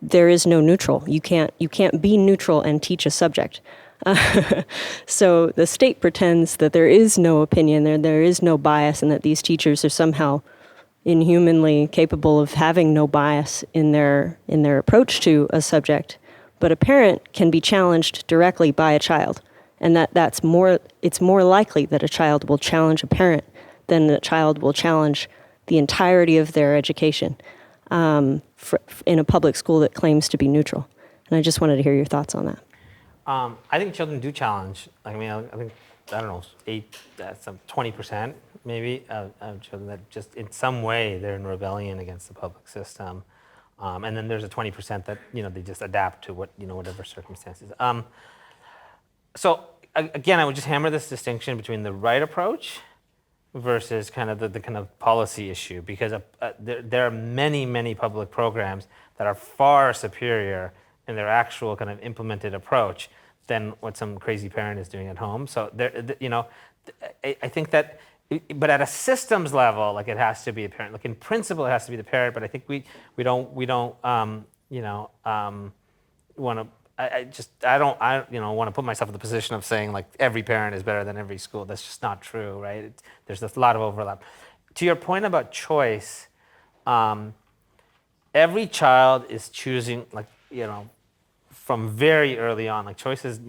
there is no neutral. You can't be neutral and teach a subject. So the state pretends that there is no opinion, there is no bias, and that these teachers are somehow inhumanly capable of having no bias in their approach to a subject. But a parent can be challenged directly by a child, and it's more likely that a child will challenge a parent than a child will challenge the entirety of their education in a public school that claims to be neutral. And I just wanted to hear your thoughts on that. I think children do challenge. I think, I don't know, 20% maybe of children that just in some way they're in rebellion against the public system. And then there's a 20% that, they just adapt to whatever circumstances. So again, I would just hammer this distinction between the right approach versus kind of the kind of policy issue, because there are many public programs that are far superior in their actual kind of implemented approach than what some crazy parent is doing at home. So I think that, but at a systems level, like it has to be a parent. Like in principle, it has to be the parent. But I think we don't want to. I don't want to put myself in the position of saying like every parent is better than every school. That's just not true, right? There's a lot of overlap. To your point about choice, every child is choosing, like, from very early on, like choices,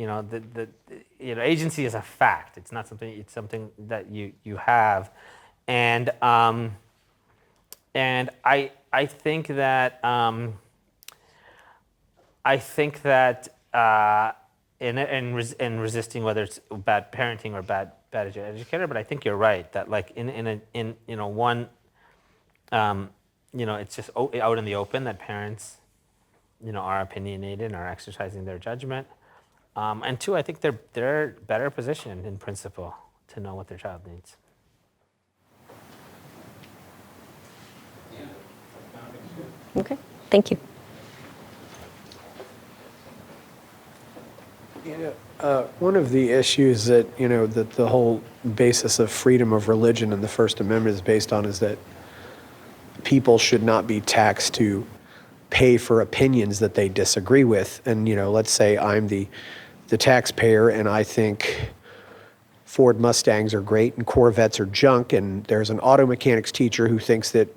agency is a fact. It's not something, it's something that you have. And I think that in resisting whether it's bad parenting or bad educator, but I think you're right that like it's just out in the open that parents are opinionated and are exercising their judgment. And two, I think they're better positioned in principle to know what their child needs. Okay, thank you. One of the issues that, that the whole basis of freedom of religion in the First Amendment is based on is that people should not be taxed to pay for opinions that they disagree with. And, let's say I'm the taxpayer and I think Ford Mustangs are great and Corvettes are junk, and there's an auto mechanics teacher who thinks that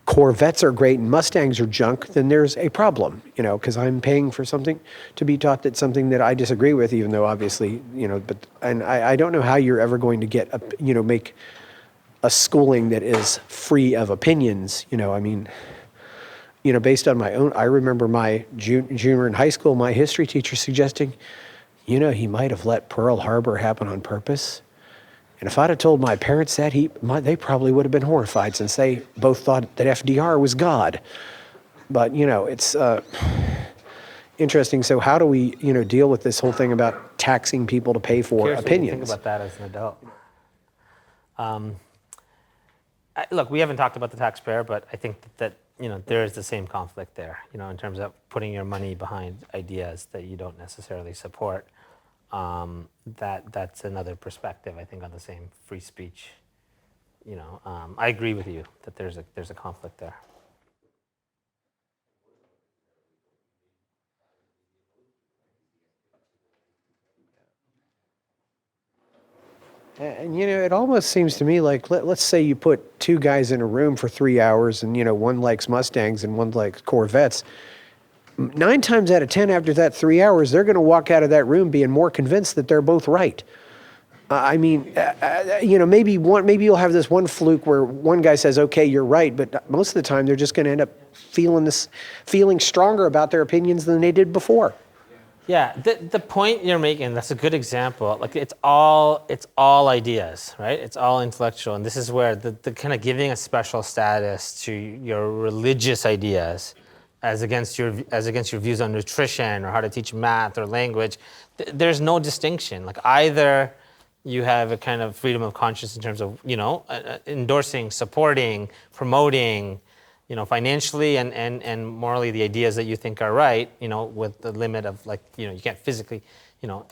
Corvettes are great and Mustangs are junk, then there's a problem, because I'm paying for something to be taught that's something that I disagree with, even though obviously, and I don't know how you're ever going to get, make a schooling that is free of opinions, based on my own. I remember my junior in high school, my history teacher suggesting, he might have let Pearl Harbor happen on purpose. And if I'd have told my parents that, they probably would have been horrified, since they both thought that FDR was God. But, it's interesting. So how do we, deal with this whole thing about taxing people to pay for opinions? Think about that as an adult. Look, we haven't talked about the taxpayer, but I think that there is the same conflict there, in terms of putting your money behind ideas that you don't necessarily support. That's another perspective, I think, on the same free speech. I agree with you that there's a conflict there. And, it almost seems to me like, let's say you put two guys in a room for 3 hours and, one likes Mustangs and one likes Corvettes. 9 times out of 10 after that 3 hours, they're going to walk out of that room being more convinced that they're both right. Maybe you'll have this one fluke where one guy says, okay, you're right, but most of the time they're just going to end up feeling stronger about their opinions than they did before. Yeah, the point you're making, that's a good example. Like it's all ideas, right? It's all intellectual, and this is where the kind of giving a special status to your religious ideas as against your views on nutrition or how to teach math or language, there's no distinction. Like either you have a kind of freedom of conscience in terms of endorsing, supporting, promoting, financially and morally the ideas that you think are right, with the limit of like, you can't physically,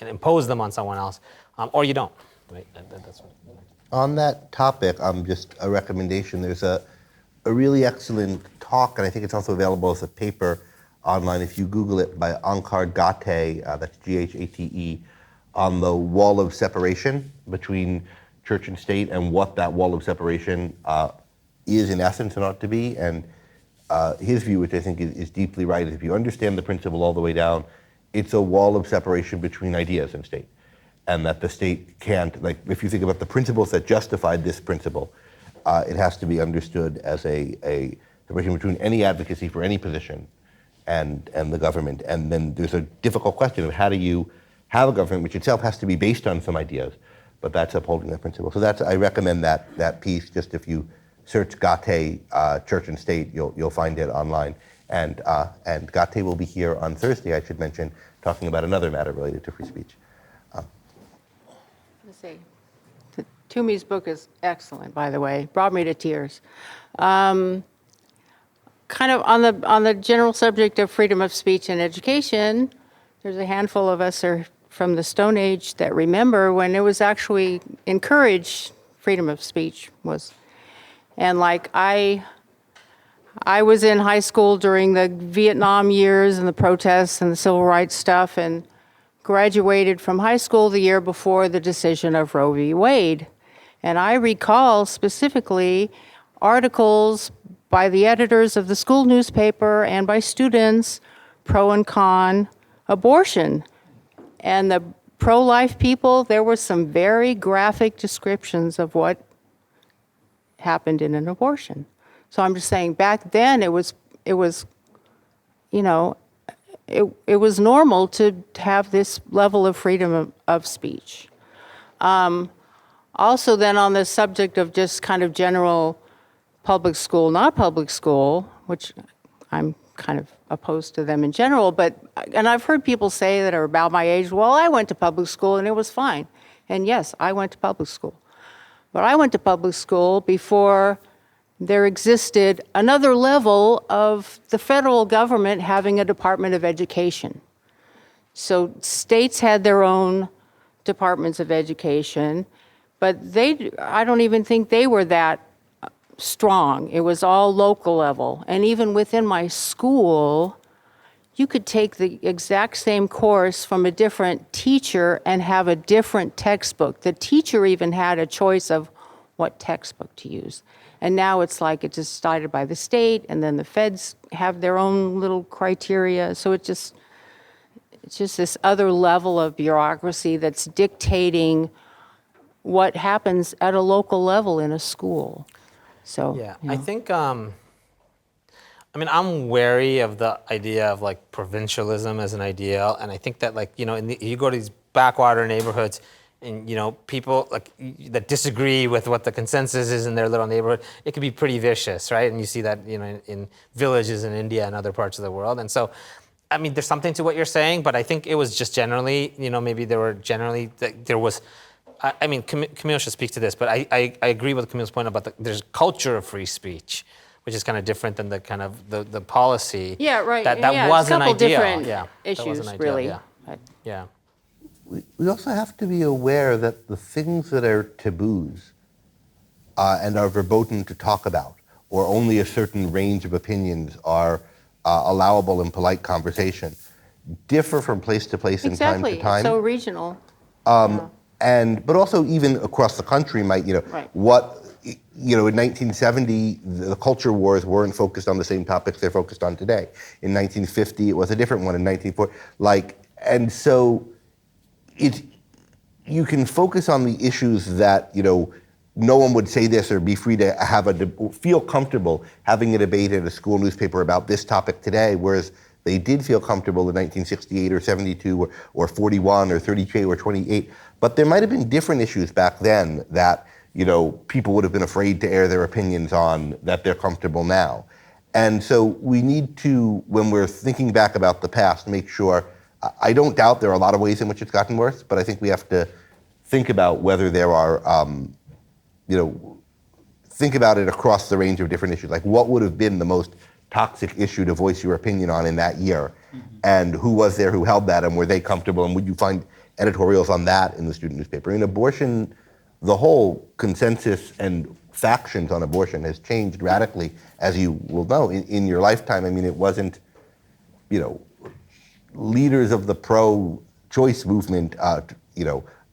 impose them on someone else, or you don't, right? That's what. On that topic, just a recommendation. There's a really excellent talk, and I think it's also available as a paper online if you Google it, by Ankar Gate, that's Ghate, on the wall of separation between church and state and what that wall of separation is in essence and ought to be. And his view, which I think is deeply right, is if you understand the principle all the way down, it's a wall of separation between ideas and state. And that the state can't, like if you think about the principles that justified this principle, it has to be understood as a separation between any advocacy for any position and the government. And then there's a difficult question of how do you have a government which itself has to be based on some ideas, but that's upholding that principle. So I recommend that piece. Just if you search Gate, Church and State, you'll find it online. And Gate will be here on Thursday, I should mention, talking about another matter related to free speech. Let's see. Toomey's book is excellent, by the way. Brought me to tears. Kind of on the general subject of freedom of speech and education, there's a handful of us are from the Stone Age that remember when it was actually encouraged, freedom of speech was. And like I was in high school during the Vietnam years and the protests and the civil rights stuff, and graduated from high school the year before the decision of Roe v. Wade. And I recall specifically articles by the editors of the school newspaper and by students, pro and con abortion. And the pro-life people, there were some very graphic descriptions of what happened in an abortion. So I'm just saying, back then it was normal to have this level of freedom of speech. Also then on the subject of just kind of general public school, not public school, which I'm kind of opposed to them in general, and I've heard people say that are about my age, well, I went to public school and it was fine. And yes, I went to public school. But I went to public school before there existed another level of the federal government having a Department of Education. So states had their own departments of education, but I don't even think they were that strong. It was all local level. And even within my school, you could take the exact same course from a different teacher and have a different textbook. The teacher even had a choice of what textbook to use. And now it's like it's decided by the state, and then the feds have their own little criteria. So it's just this other level of bureaucracy that's dictating what happens at a local level in a school. So yeah, I think, I'm wary of the idea of like provincialism as an ideal, and I think that you go to these backwater neighborhoods, and people that disagree with what the consensus is in their little neighborhood, it can be pretty vicious, right? And you see that in villages in India and other parts of the world, and so. There's something to what you're saying, but I think it was just generally, maybe there was. Camille should speak to this, but I agree with Camille's point about there's culture of free speech, which is kind of different than the kind of the policy. Yeah, right. That yeah, wasn't it's a couple ideal. different That wasn't issues, ideal, really. Yeah. But- Yeah. We also have to be aware that the things that are taboos and are verboten to talk about, or only a certain range of opinions are allowable in polite conversation, differ from place to place and time to time. Exactly, so regional. But also even across the country might, Right. in 1970, the culture wars weren't focused on the same topics they're focused on today. In 1950, it was a different one. In 1940, and so you can focus on the issues that, no one would say this or be free to feel comfortable having a debate in a school newspaper about this topic today, whereas they did feel comfortable in 1968 or 72 or 41 or 32 or 28. But there might have been different issues back then that, people would have been afraid to air their opinions on that they're comfortable now. And so we need to, when we're thinking back about the past, make sure, I don't doubt there are a lot of ways in which it's gotten worse, but I think we have to think about whether there are, think about it across the range of different issues. Like, what would have been the most toxic issue to voice your opinion on in that year? And who was there who held that, and were they comfortable? And would you find editorials on that in the student newspaper? In abortion, the whole consensus and factions on abortion has changed radically, as you will know, in your lifetime. I mean, it wasn't, leaders of the pro-choice movement,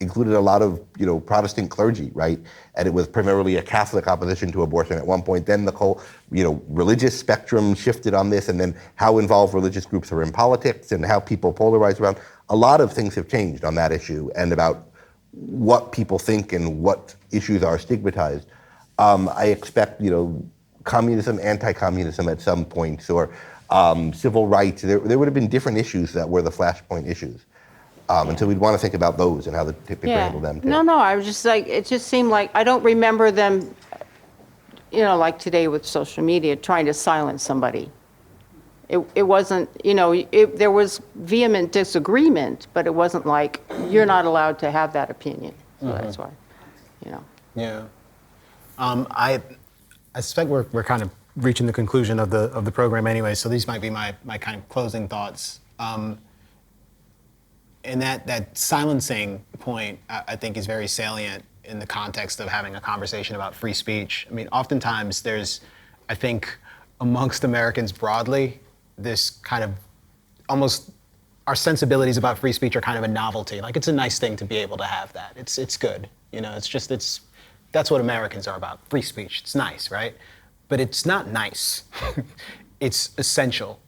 included a lot of, Protestant clergy, right? And it was primarily a Catholic opposition to abortion at one point. Then the whole, religious spectrum shifted on this, and then how involved religious groups are in politics and how people polarize around. A lot of things have changed on that issue and about what people think and what issues are stigmatized. I expect, communism, anti-communism at some points, or civil rights. There would have been different issues that were the flashpoint issues. And so we'd want to think about those and how the paper handled them too. No, I was just like, it just seemed like, I don't remember them, like today with social media, trying to silence somebody. It wasn't, there was vehement disagreement, but it wasn't like, you're not allowed to have that opinion. So that's why, Yeah. I suspect we're kind of reaching the conclusion of the program anyway, so these might be my kind of closing thoughts. And that silencing point, I think, is very salient in the context of having a conversation about free speech. I mean, oftentimes there's, I think, amongst Americans broadly, this kind of almost, our sensibilities about free speech are kind of a novelty. Like, it's a nice thing to be able to have that. It's good. That's what Americans are about, free speech. It's nice, right? But it's not nice. It's essential.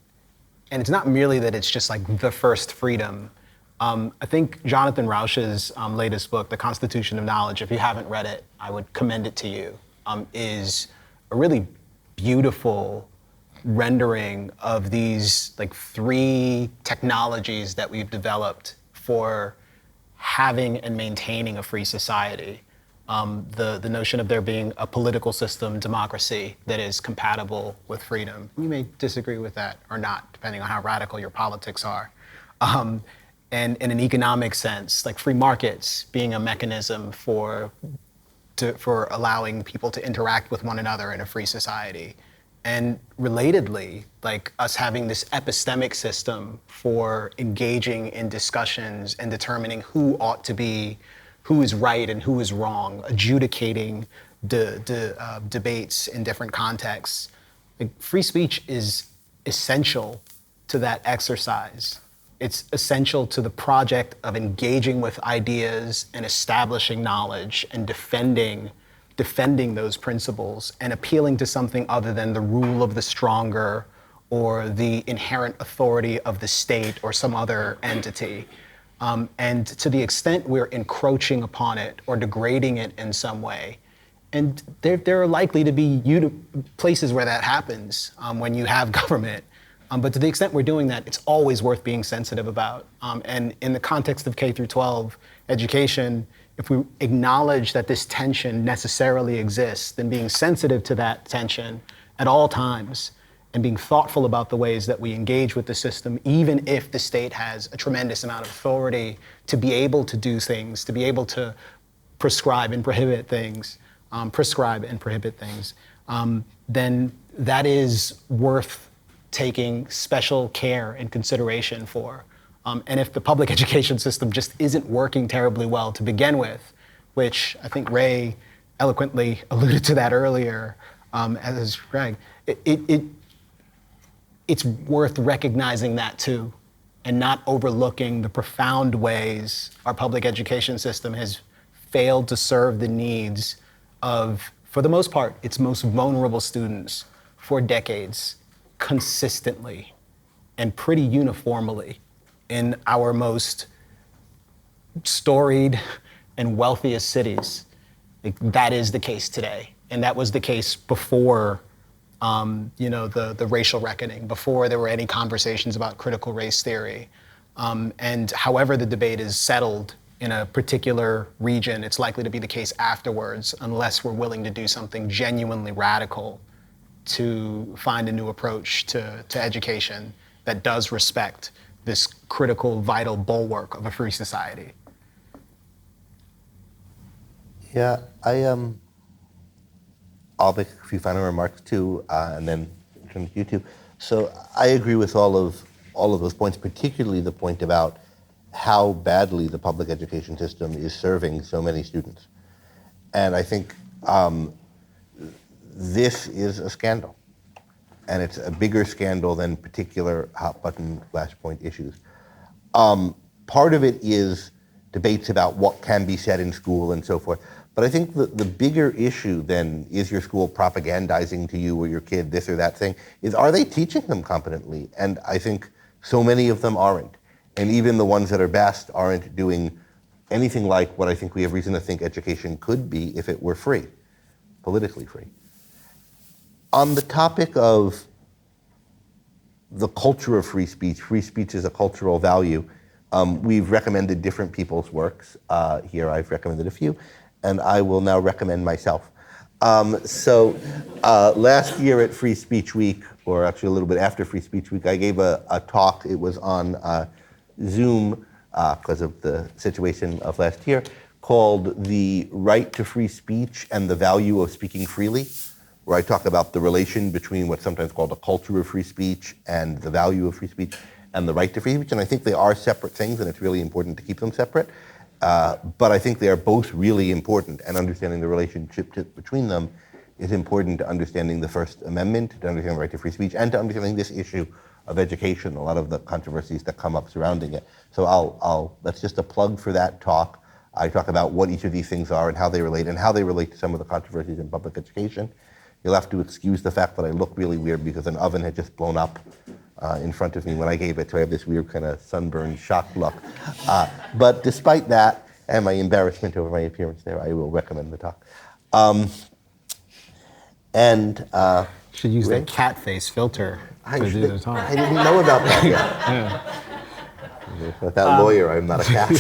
And it's not merely that it's just like the first freedom. I think Jonathan Rauch's latest book, The Constitution of Knowledge, if you haven't read it, I would commend it to you, is a really beautiful rendering of these like 3 technologies that we've developed for having and maintaining a free society. The notion of there being a political system, democracy, that is compatible with freedom. You may disagree with that or not, depending on how radical your politics are. And in an economic sense, like free markets being a mechanism for allowing people to interact with one another in a free society. And relatedly, like us having this epistemic system for engaging in discussions and determining who ought to be, who is right and who is wrong, adjudicating debates in different contexts. Like, free speech is essential to that exercise. It's essential to the project of engaging with ideas and establishing knowledge and defending those principles and appealing to something other than the rule of the stronger or the inherent authority of the state or some other entity. And to the extent we're encroaching upon it or degrading it in some way, and there are likely to be places where that happens when you have government. But to the extent we're doing that, it's always worth being sensitive about. And in the context of K through 12 education, if we acknowledge that this tension necessarily exists, then being sensitive to that tension at all times and being thoughtful about the ways that we engage with the system, even if the state has a tremendous amount of authority to be able to do things, to be able to prescribe and prohibit things, then that is worth taking special care and consideration for. And if the public education system just isn't working terribly well to begin with, which I think Ray eloquently alluded to that earlier, as is Greg, it's worth recognizing that too, and not overlooking the profound ways our public education system has failed to serve the needs of, for the most part, its most vulnerable students for decades, consistently and pretty uniformly in our most storied and wealthiest cities. Like, that is the case today. And that was the case before the racial reckoning, before there were any conversations about critical race theory. And however the debate is settled in a particular region, it's likely to be the case afterwards, unless we're willing to do something genuinely radical to find a new approach to education that does respect this critical, vital bulwark of a free society. Yeah, I'll make a few final remarks too, and then turn to you two. So I agree with all of those points, particularly the point about how badly the public education system is serving so many students. And I think this is a scandal. And it's a bigger scandal than particular hot button flashpoint issues. Part of it is debates about what can be said in school and so forth. But I think the bigger issue than is your school propagandizing to you or your kid this or that thing is, are they teaching them competently? And I think so many of them aren't. And even the ones that are best aren't doing anything like what I think we have reason to think education could be if it were free, politically free. On the topic of the culture of free speech is a cultural value. We've recommended different people's works. Here I've recommended a few, and I will now recommend myself. Last year at Free Speech Week, or actually a little bit after Free Speech Week, I gave a talk. It was on Zoom because of the situation of last year, called The Right to Free Speech and the Value of Speaking Freely, where I talk about the relation between what's sometimes called a culture of free speech and the value of free speech and the right to free speech. And I think they are separate things, and it's really important to keep them separate. But I think they are both really important, and understanding the relationship between them is important to understanding the First Amendment, to understanding the right to free speech, and to understanding this issue of education, a lot of the controversies that come up surrounding it. So that's just a plug for that talk. I talk about what each of these things are and how they relate to some of the controversies in public education. You'll have to excuse the fact that I look really weird because an oven had just blown up in front of me when I gave it, so I have this weird kind of sunburned, shocked look. But despite that, and my embarrassment over my appearance there, I will recommend the talk. Should use the cat face filter to do the talk. I didn't know about that yet. With that lawyer, I'm not a cat.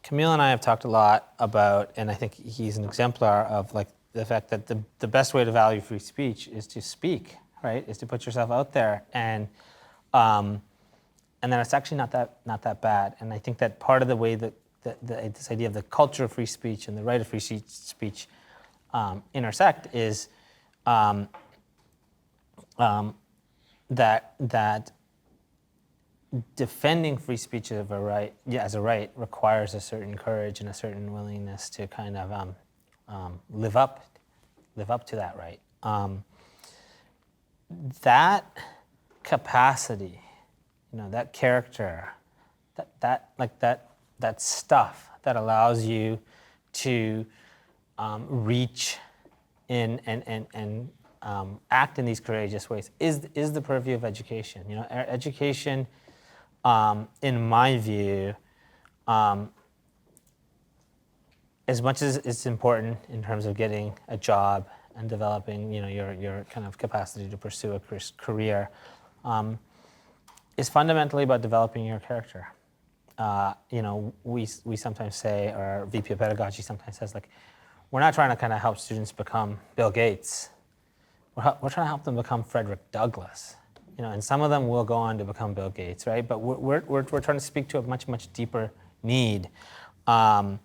Camille and I have talked a lot about, and I think he's an exemplar of, like, the fact that the best way to value free speech is to speak, right? Is to put yourself out there, and then it's actually not that bad. And I think that part of the way that this idea of the culture of free speech and the right of free speech intersect is that defending free speech as a right requires a certain courage and a certain willingness to kind of live up to that right. That capacity, that character, that stuff that allows you to reach in and act in these courageous ways is the purview of education. Education, in my view, as much as it's important in terms of getting a job and developing, your kind of capacity to pursue a career, is fundamentally about developing your character. We sometimes say, or our VP of Pedagogy sometimes says, like, we're not trying to kind of help students become Bill Gates. We're trying to help them become Frederick Douglass. And some of them will go on to become Bill Gates, right? But we're trying to speak to a much, much deeper need. That's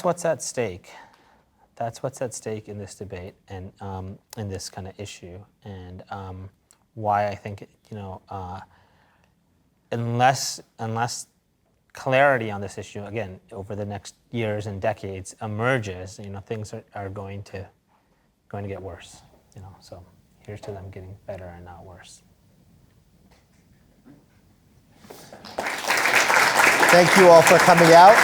what's at stake. That's what's at stake in this debate and in this kind of issue. And why I think, unless clarity on this issue, again, over the next years and decades emerges, things are going to get worse. So here's to them getting better and not worse. Thank you all for coming out.